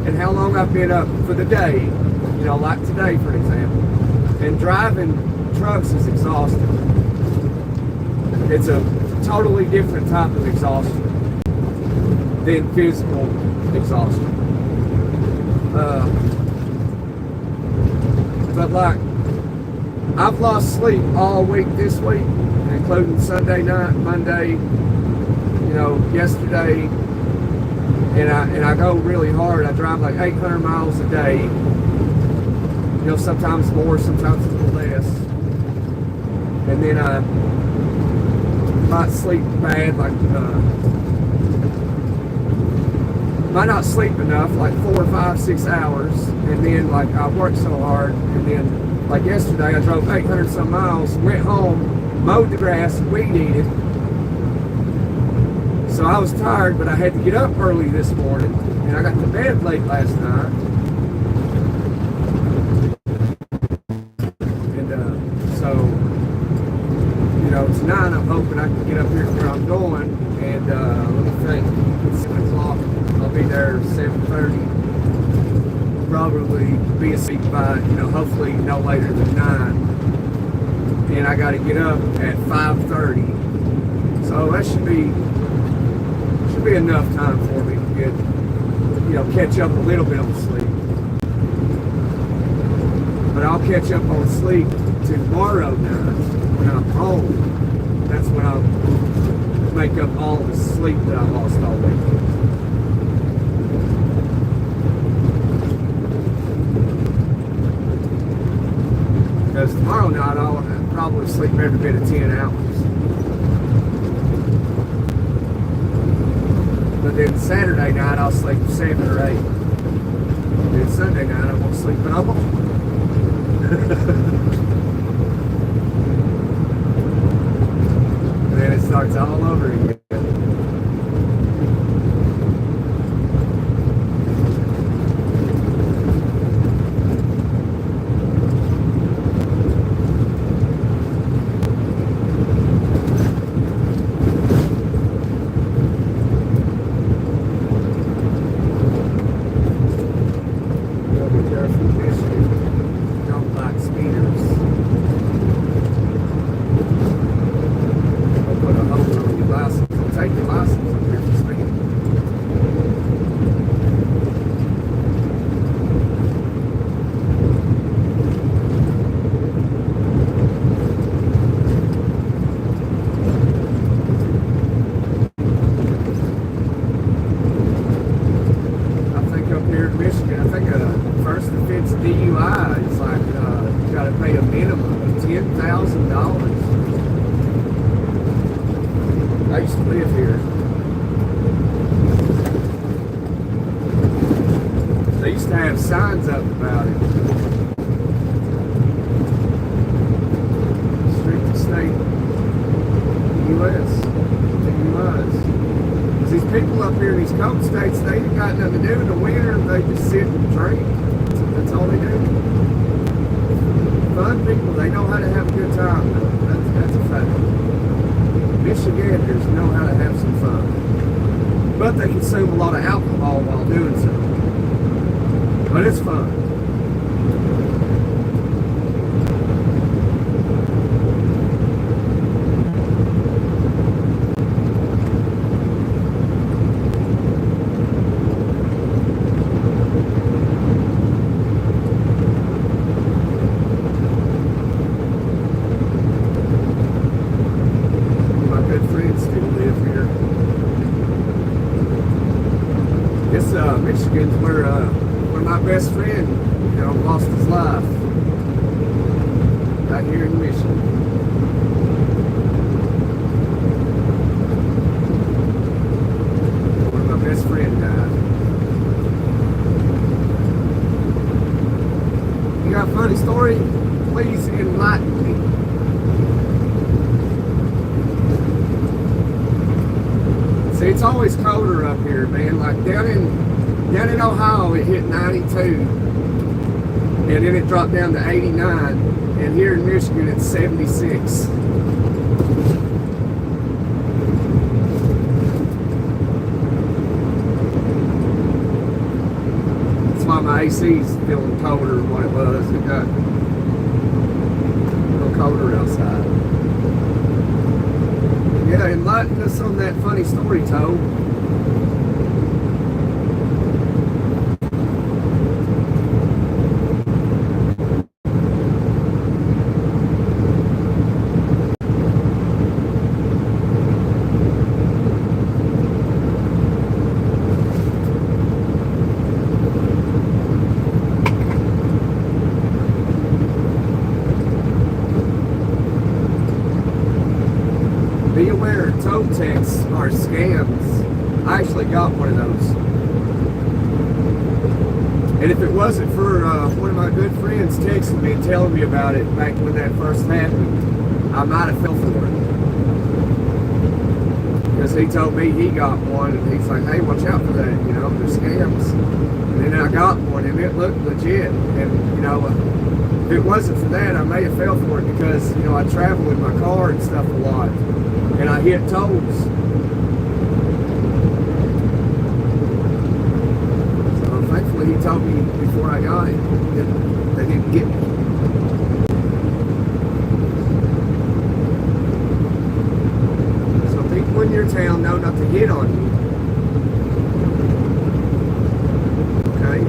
and how long I've been up for the day. You know, like today, for example. And driving trucks is exhausting. It's a totally different type of exhaustion than physical exhaustion. But like, I've lost sleep all week this week, including Sunday night, Monday, you know, yesterday, and I go really hard. I drive like 800 miles a day. You know, sometimes more, sometimes a little less. And then I might sleep bad, like might not sleep enough, like 4, 5, 6 hours, and then like I work so hard, and then like yesterday I drove 800 some miles, went home, mowed the grass, weed eated. So I was tired, but I had to get up early this morning, and I got to bed late last night. And so, you know, tonight I'm hoping I can get up here where I'm going, and let me think, it's 7 o'clock, I'll be there at 7:30. Probably be asleep by, you know, hopefully no later than 9. And I got to get up at 5:30. So that should be enough time for me to get, you know, catch up a little bit on sleep. But I'll catch up on sleep tomorrow night when I'm home. That's when I'll make up all the sleep that I lost all week. Because tomorrow night I'll probably sleep every bit of 10 hours. But then Saturday night I'll sleep 7 or 8. Then Sunday night I won't sleep at all. And then it starts all over again. DUI, it's like you got to pay a minimum of $10,000. I used to live here. They used to have signs up about it. Street to state, U.S. DUIs. Because these people up here in these coast states, they ain't got nothing to do in the winter. They just sit and drink. That's all they do. Fun people, they know how to have a good time. That's a fact. Michiganders know how to have some fun. But they consume a lot of alcohol while doing so. But it's fun. Michigan's where my best friend, lost his life. Right here in Michigan. Where my best friend died. You got a funny story? Please enlighten me. See, it's always colder up here, man. Like down in Ohio, it hit 92, and then it dropped down to 89, and here in Michigan, it's 76. That's why my AC's feeling colder than what it was. It got a little colder outside. Yeah, enlighten us on that funny story, Toe. Be aware, tow texts are scams. I actually got one of those. And if it wasn't for one of my good friends texting me and telling me about it back when that first happened, I might have fell for it. Because he told me he got one, and he's like, hey, watch out for that, they're scams. And then I got one, and it looked legit. And, if it wasn't for that, I may have fell for it because, I travel with my car and stuff a lot. And I hit tolls. So thankfully he told me before I got it that they didn't get me. So people in your town know not to hit on you. Okay?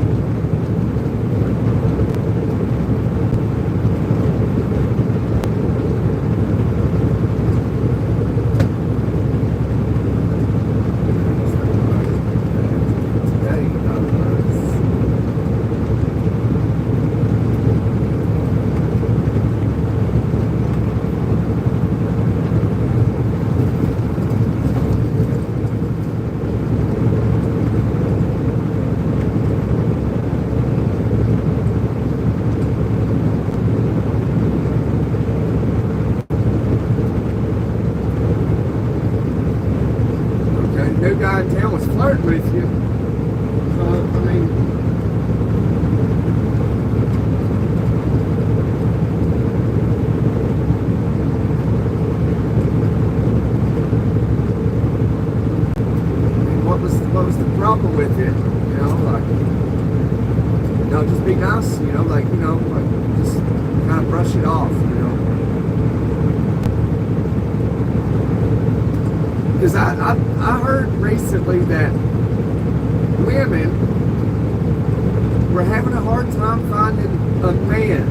guy in town was flirting with you. So, I mean, what was the problem with it? You know, like, you know, just be nice. You know, like, you know, like just kind of brush it off. You know. Because I heard recently that women were having a hard time finding a man.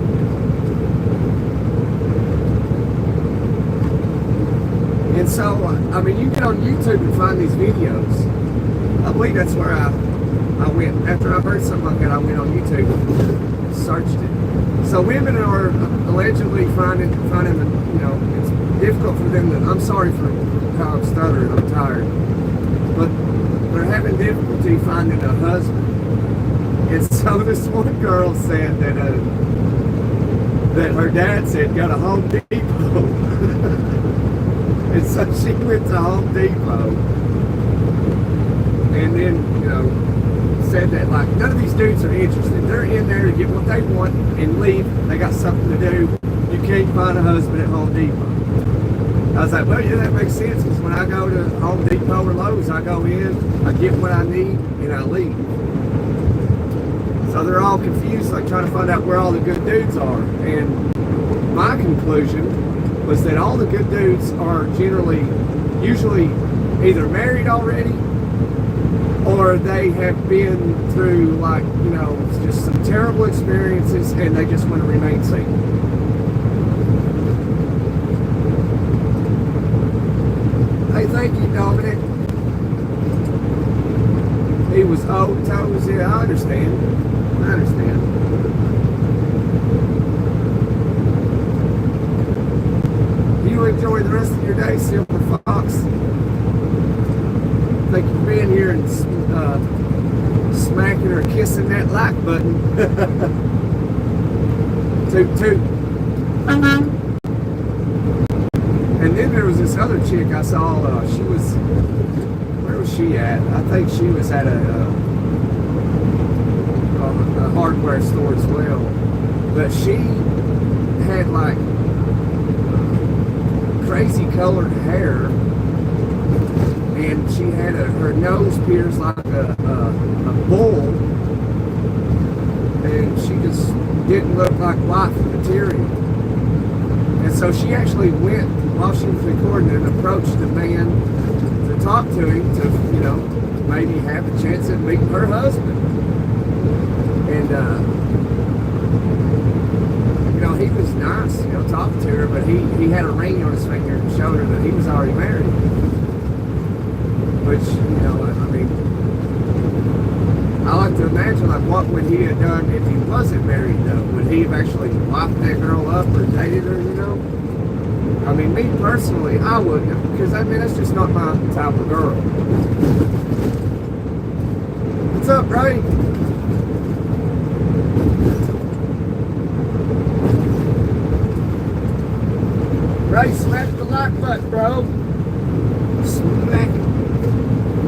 And so, I mean, you get on YouTube and find these videos. I believe that's where I went. After I heard something like that, I went on YouTube and searched it. So women are allegedly finding you know, it's difficult for them to, I'm sorry for how I'm stuttering, I'm tired. But they're having difficulty finding a husband. And so this one girl said that her dad said got a Home Depot. And so she went to Home Depot. And then, you know, said that like none of these dudes are interested. They're in there to get what they want and leave. They got something to do. You can't find a husband at Home Depot. I was like, well, yeah, that makes sense, because when I go to Home Depot or Lowe's, I go in, I get what I need, and I leave. So they're all confused, like trying to find out where all the good dudes are. And my conclusion was that all the good dudes are usually either married already, or they have been through, like, you know, just some terrible experiences, and they just want to remain single. Hey, thank you, Dominic. He was old toes. Yeah, I understand. You enjoy the rest of your day, Silver Fox. Thank you for being here and smacking or kissing that like button. Toot toot. And then there was this other chick I saw. Where was she at? I think she was at a hardware store as well. But she had like crazy colored hair, and she had her nose pierced like a bull, and she just didn't look like wife material. And so she actually went, while she was recording, and approached the man to talk to him, to, you know, maybe have a chance at meeting her husband. And, you know, he was nice, you know, talking to her, but he had a ring on his finger and showed her that he was already married. Which, you know, I mean, I like to imagine, like, what would he have done if he wasn't married, though? Would he have actually wiped that girl up or dated her, you know? I mean, me personally, I wouldn't have, because, I mean, that's just not my type of girl. What's up, Ray? Ray, smack the like button, bro. Smack it.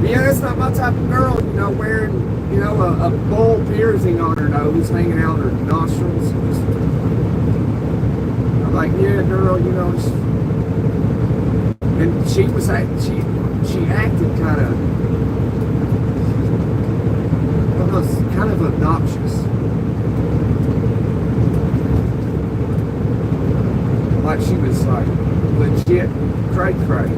Yeah, that's not my type of girl, you know, wearing, you know, a bull piercing on her nose, hanging out her nostrils. I'm like, yeah, girl, you know, and she acted kind of obnoxious. Like she was like legit cray-cray.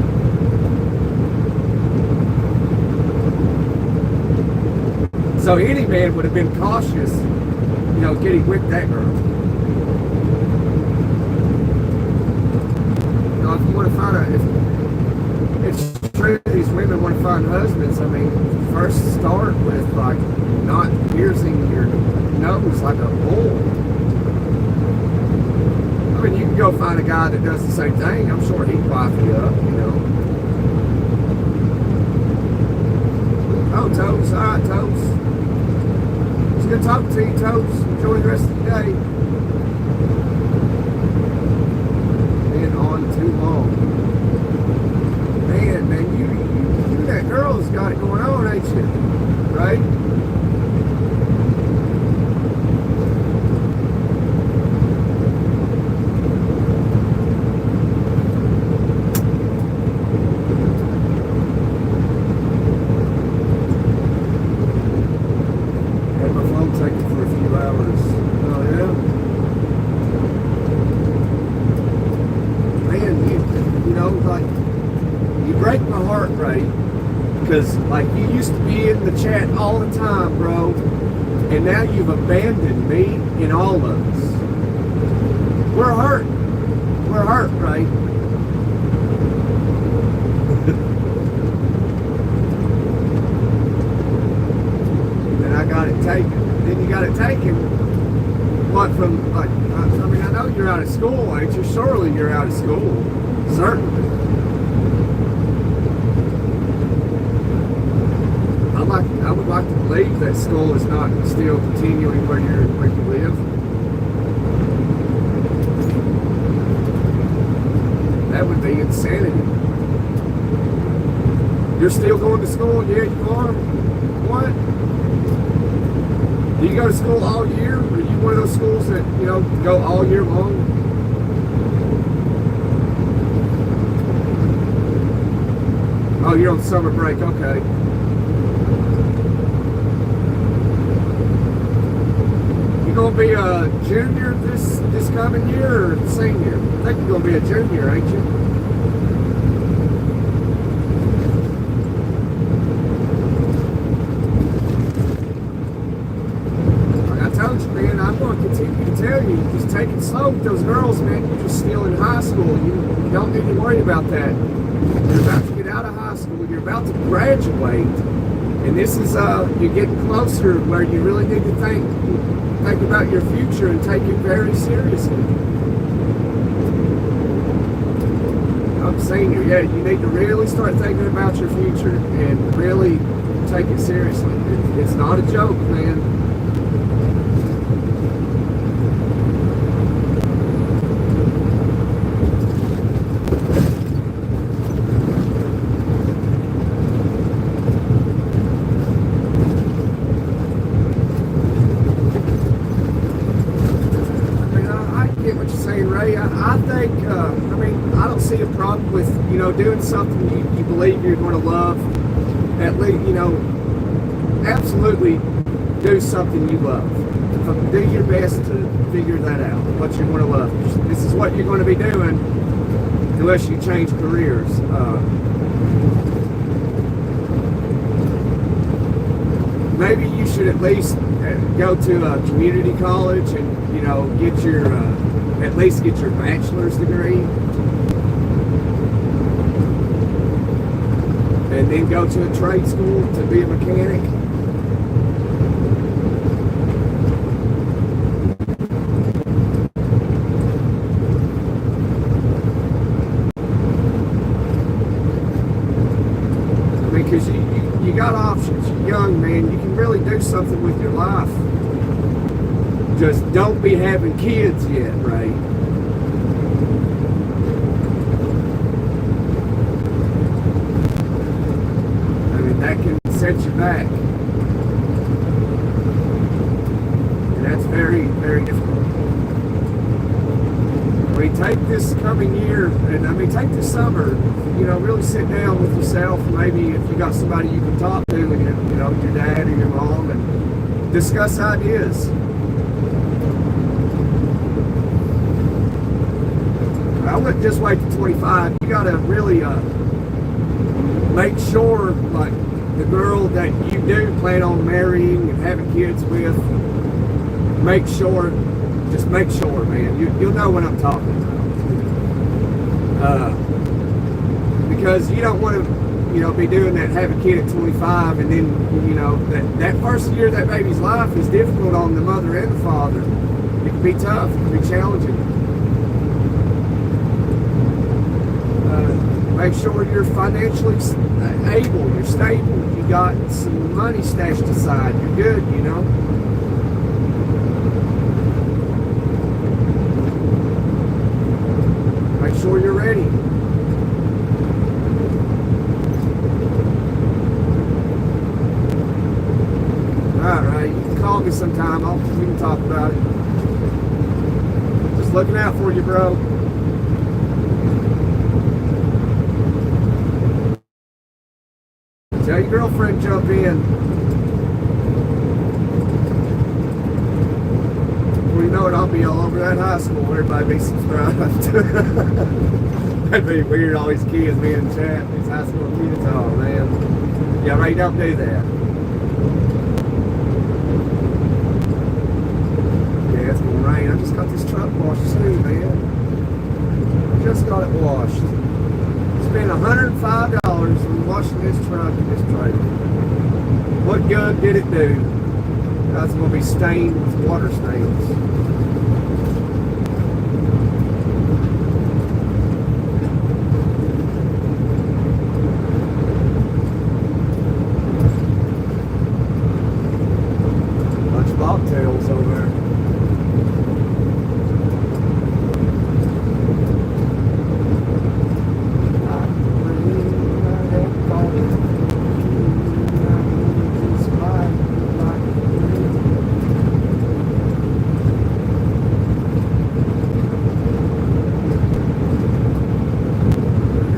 So any man would have been cautious, you know, getting with that girl. You know, if you want to find if it's true these women want to find husbands, I mean, first start with like not piercing your nose like a bull. I mean, you can go find a guy that does the same thing. I'm sure he'd wife you up, you know. Oh, Toes. All right, Toes. It's good talking to you, Toes. Enjoy the rest of the day. Been on too long. Man, you that girl's got it going break my heart, Ray, because like you used to be in the chat all the time, bro, and now you've abandoned me and all of us. We're hurt. We're hurt, Ray. And I got it taken. Then you got it taken. What from, like, I mean, I know you're out of school, ain't you? Surely you're out of school. Certainly. I would like to believe that school is not still continuing where you live. That would be insanity. You're still going to school? Yeah, you are? What? Do you go to school all year? Are you one of those schools that, you know, go all year long? Oh, you're on summer break, okay. You gonna be a junior this coming year or a senior? I think you're gonna be a junior, ain't you? Man, I'm going to continue to tell you, just take it slow with those girls, man. You're just still in high school. You don't need to worry about that. You're about to get out of high school. You're about to graduate. And this is, you're getting closer where you really need to think about your future and take it very seriously. I'm senior, yeah, you need to really start thinking about your future and really take it seriously. It's not a joke, man. I think, I mean, I don't see a problem with, you know, doing something you believe you're going to love. At least, you know, absolutely do something you love. Do your best to figure that out, what you're going to love. This is what you're going to be doing unless you change careers. Maybe you should at least go to a community college and, you know, get your... at least get your bachelor's degree and then go to a trade school to be a mechanic. I mean, because you got options. You're young, man. You can really do something with your life. Just don't be having kids yet, right? I mean, that can set you back. And that's very, very difficult. I mean, take this coming year, and I mean, take this summer, you know, really sit down with yourself, maybe if you got somebody you can talk to, and you know, your dad or your mom, and discuss ideas. I wouldn't just wait to 25. You gotta really make sure, like, the girl that you do plan on marrying and having kids with, just make sure, man. You'll know what I'm talking about. Because you don't want to, you know, be doing that, have a kid at 25, and then, you know, that first year of that baby's life is difficult on the mother and the father. It can be tough, it can be challenging. Make sure you're financially able, you're stable, you got some money stashed aside, you're good, you know. Make sure you're ready. Alright, you can call me sometime, we can talk about it. Just looking out for you, bro. Tell your girlfriend jump in. Before you know it, I'll be all over that high school. Everybody be subscribed. That'd be weird, all these kids being in chat, these high school kids. Oh, man. Yeah, right, don't do that. Yeah, it's gonna rain. I just got this truck washed too, man. Just got it washed. Spent $105 on washing this truck and this trailer. What good did it do? That's gonna be stained with water stains. Bobtails over there.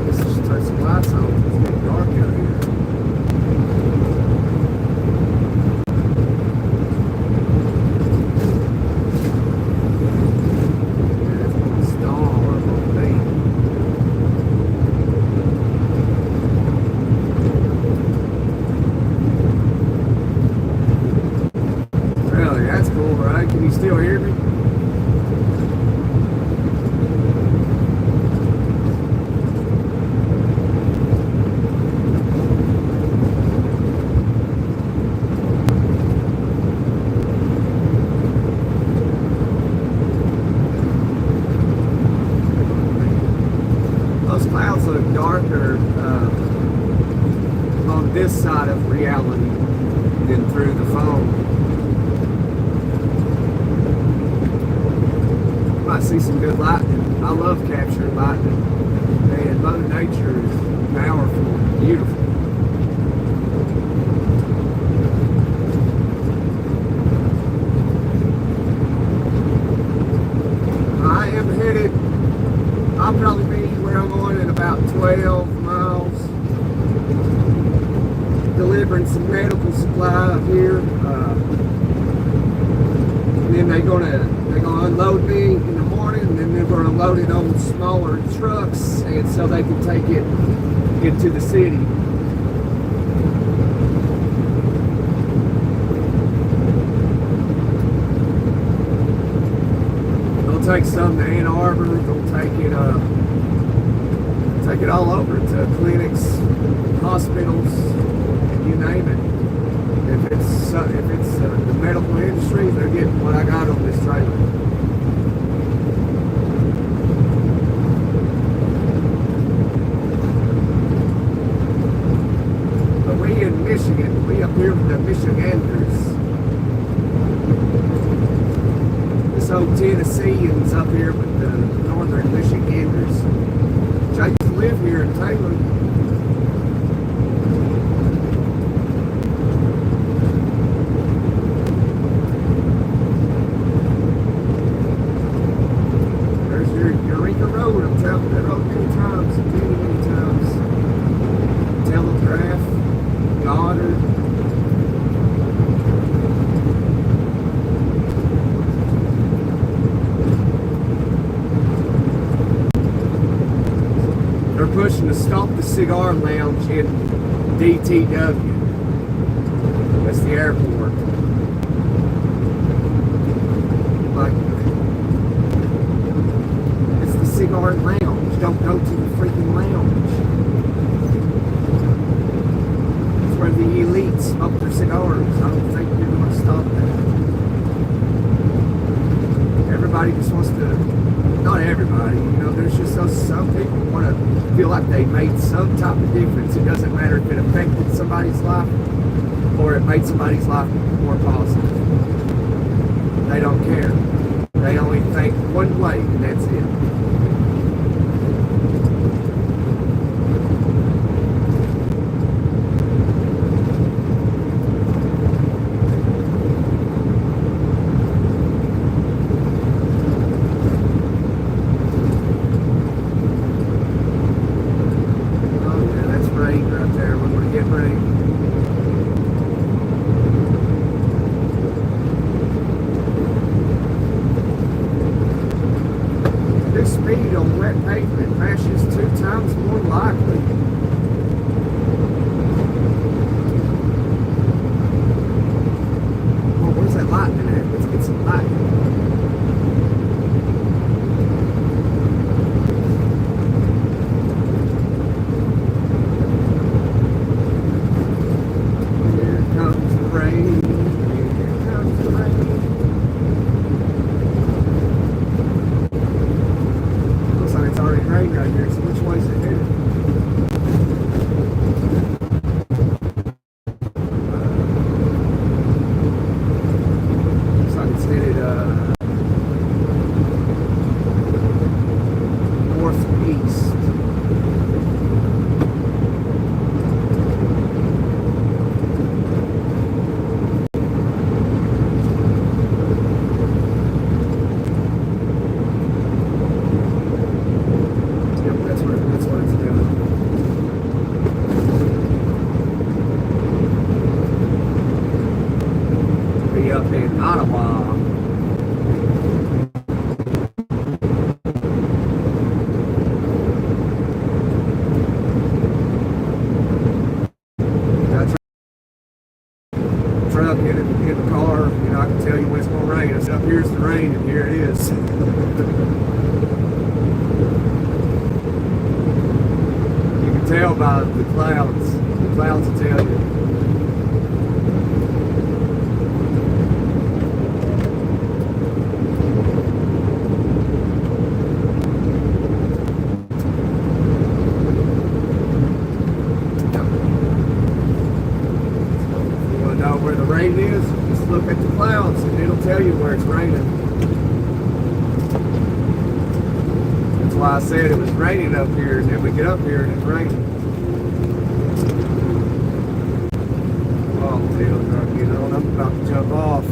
Let's just turn some lights on. It's getting dark out here. Can you still hear me? Those clouds look darker on this side of reality than through the phone. I see some good lightning. I love capturing lightning. Man, Mother Nature is powerful and beautiful. I am headed, I'll probably be where I'm going in about 12 miles. Delivering some medical supply here. And then they're gonna unload me in the morning, and then they're gonna load it on smaller trucks, and so they can take it into the city. They'll take some to Ann Arbor. They'll take it all over to clinics, hospitals, you name it. If it's the medical industry, they're getting what I got on this trailer. But we in Michigan, we up here with the Michiganders. This old Tennesseans up here with the northern Michiganders. Which I used to live here in Taylor. Pushing to stop the cigar lounge in DTW. That's the airport. Like, it's the cigar lounge. Don't go to the freaking lounge. It's where the elite smoke their cigars. I don't think you're going to stop that. Everybody just wants to. Not everybody, you know, there's just some people want to feel like they made some type of difference. It doesn't matter if it affected somebody's life or it made somebody's life more positive. They don't care. They only think one way, and that's it. 2 times more likely. Well, where's that lightning at? Let's get some lightning. Here comes the rain. Here comes the rain. Looks like it's already rained right here, so which way is it headed? Looks like it's headed northeast. Yep, that's what it's doing. Be up in Ottawa. That's truck in the car, you know, I can tell you when it's gonna rain. It's up here's the rain and here it is. You can tell by the clouds. The clouds will tell you. You want to know where the rain is? Just look at the clouds and it'll tell you where it's raining. That's why I said it was raining up here, and then we get up here and it's raining. Oh, tail's not getting on. I'm about to jump off.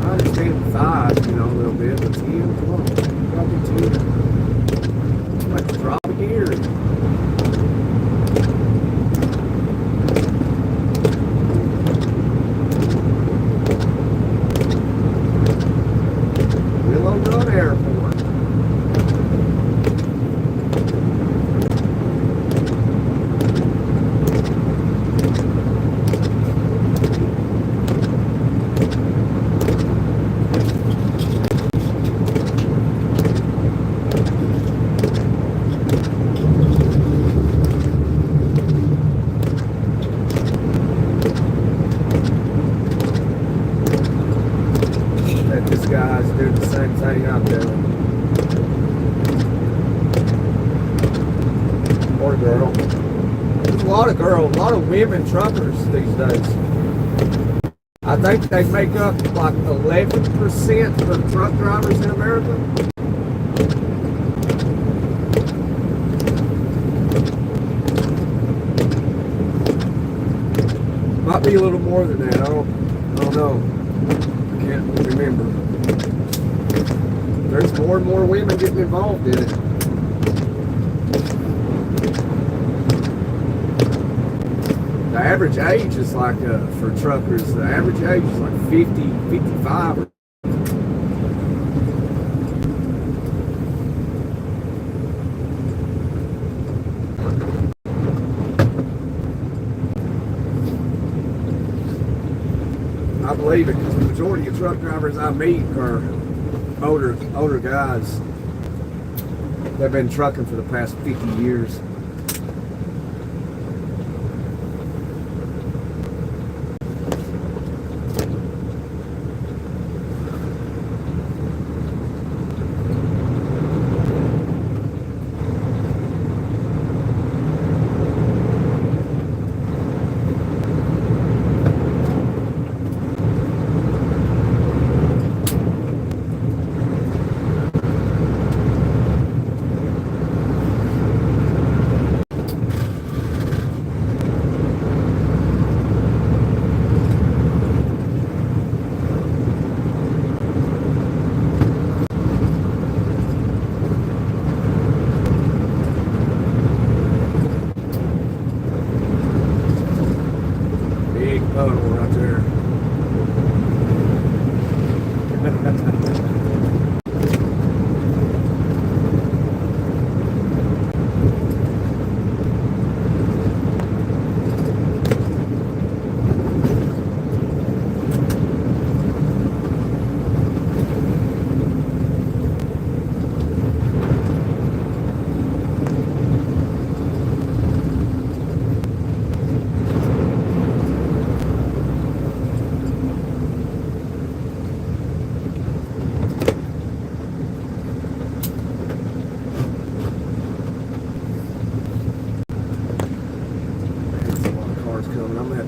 I understand 5, you know, a little bit, but 10, come on, drop it 10. Let's drop a gear. Willow Run Airport. This guy's doing the same thing I'm doing. Or girl. There's a lot of girls, a lot of women truckers these days. I think they make up like 11% of the truck drivers in America. Might be a little more than that. I don't know. Can't remember. There's more and more women getting involved in it. The average age is like, for truckers, the average age is like 50, 55. I believe it, because the majority of truck drivers I meet are older guys. They've been trucking for the past 50 years.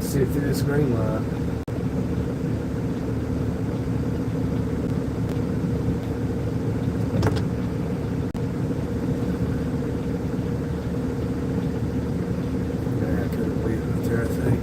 Sit through this green light. Yeah, I couldn't leave it there, I think.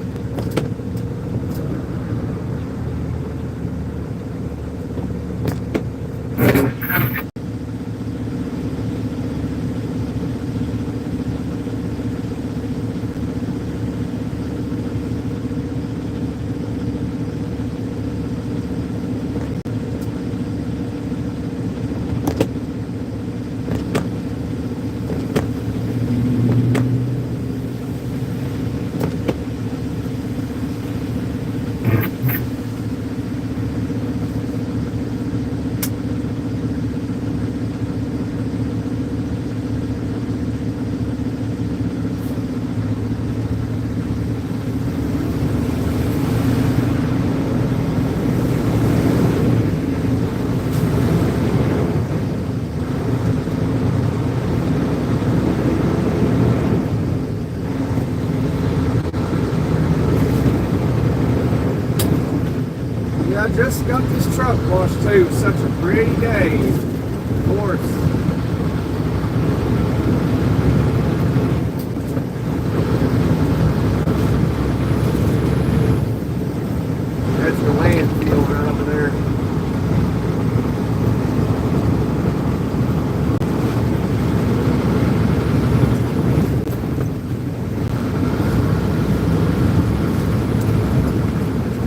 I just got this truck washed too. It was such a pretty day. Of course. That's the landfill right over there.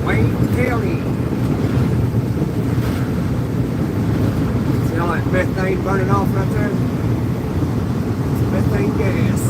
Wayne County. Methane burning off right there. Methane gas.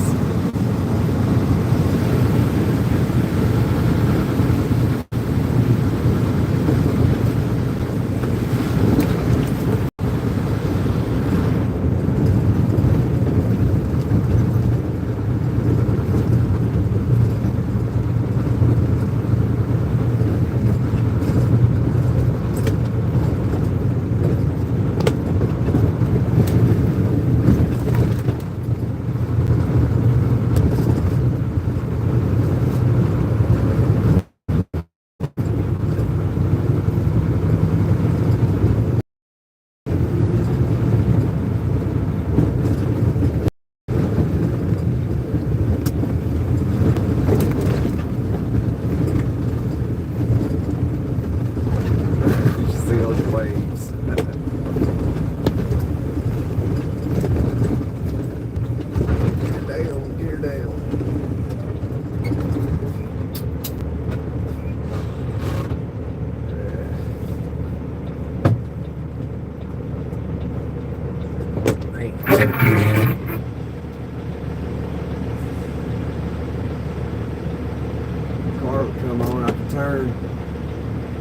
Car would come on, I could turn.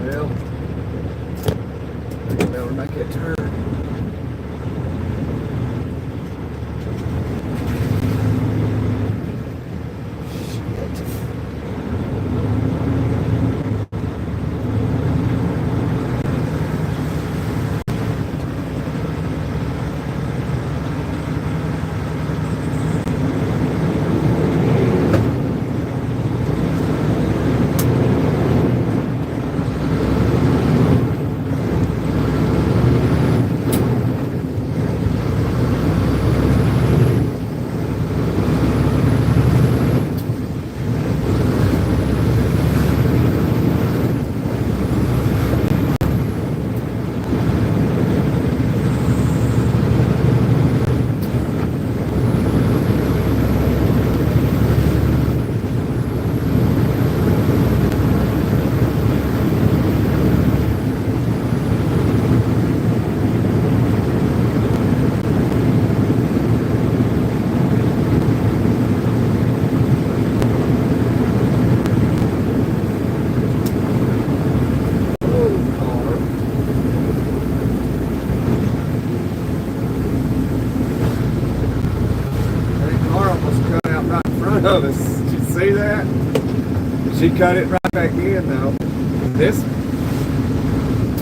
Well, I can never make that turn. of us. Did you see that? She cut it right back in though. This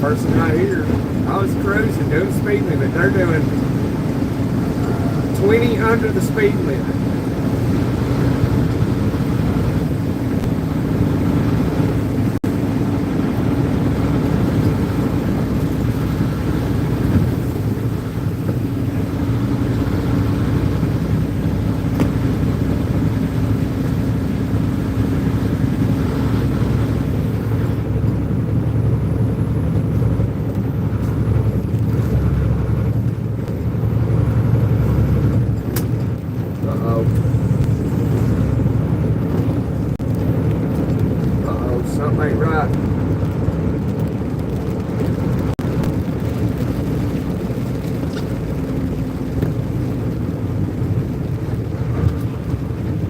person right here, I was cruising, doing speed limit. They're doing 20 under the speed limit. Something ain't right.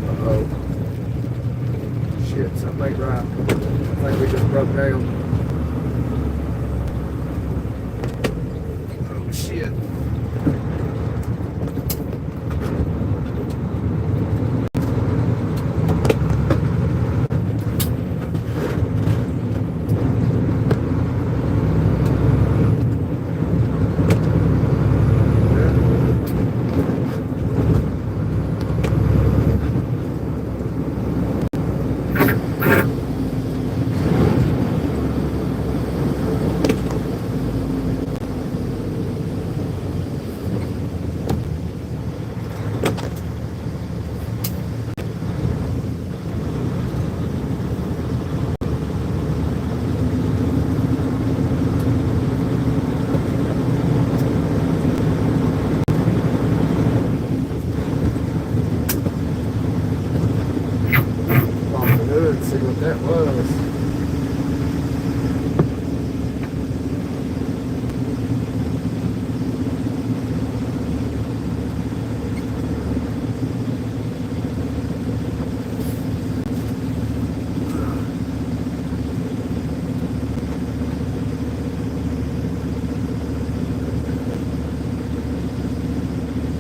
Uh-oh. Shit, something ain't right. I think we just broke down. Oh, shit. See what that was.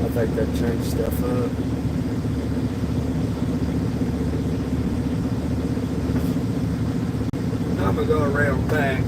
I think that changed stuff up. I'm gonna go around back.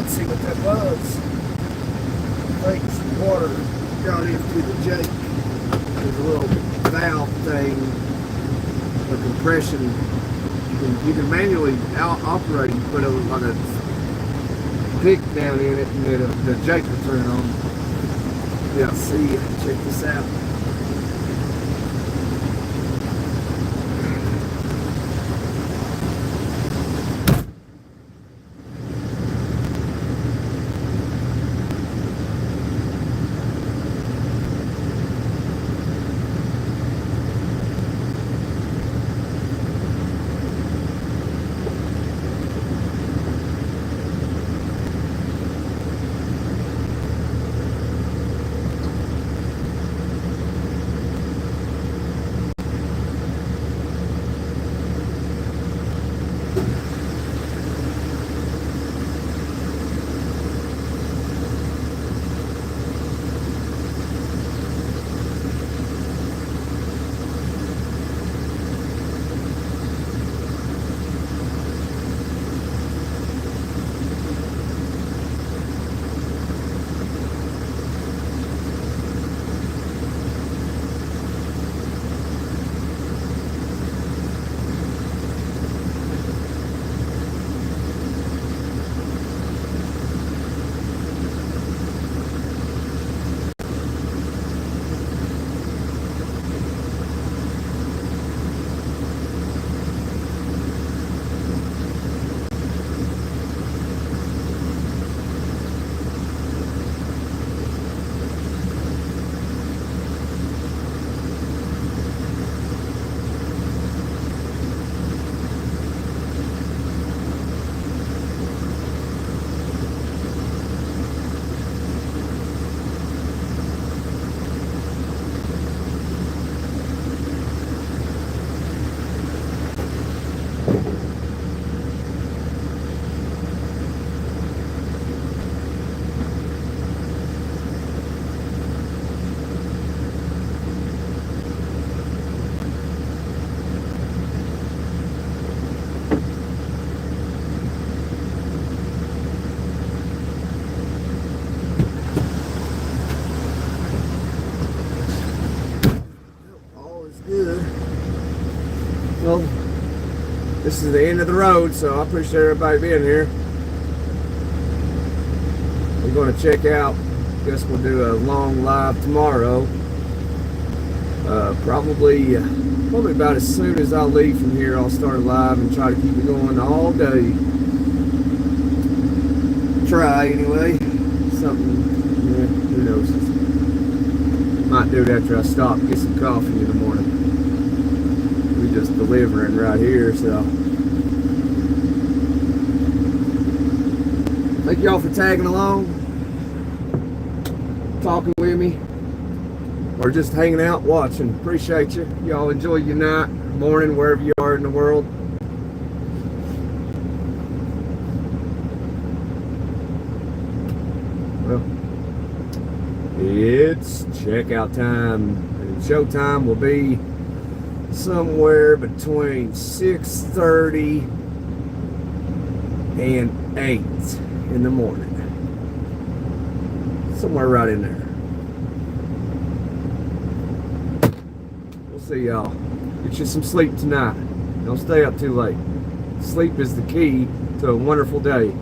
Let's see what that was. I think some water got into the Jake. There's a little valve thing, a compression. You can manually operate. You put like a pick down in it, and then the Jake will turn on. Yeah, see, check this out. Well, this is the end of the road, so I appreciate everybody being here. We're going to check out. Guess we'll do a long live tomorrow. Probably about as soon as I leave from here, I'll start a live and try to keep it going all day. Try anyway. Something, yeah, who knows. Might do it after I stop and get some coffee in the morning. We just delivering right here, so. Thank y'all for tagging along, talking with me, or just hanging out watching. Appreciate you. Y'all enjoy your night, morning, wherever you are in the world. Well, it's checkout time, and show time will be somewhere between 6:30 and 8 in the morning. Somewhere right in there. We'll see y'all. Get you some sleep tonight. Don't stay up too late. Sleep is the key to a wonderful day.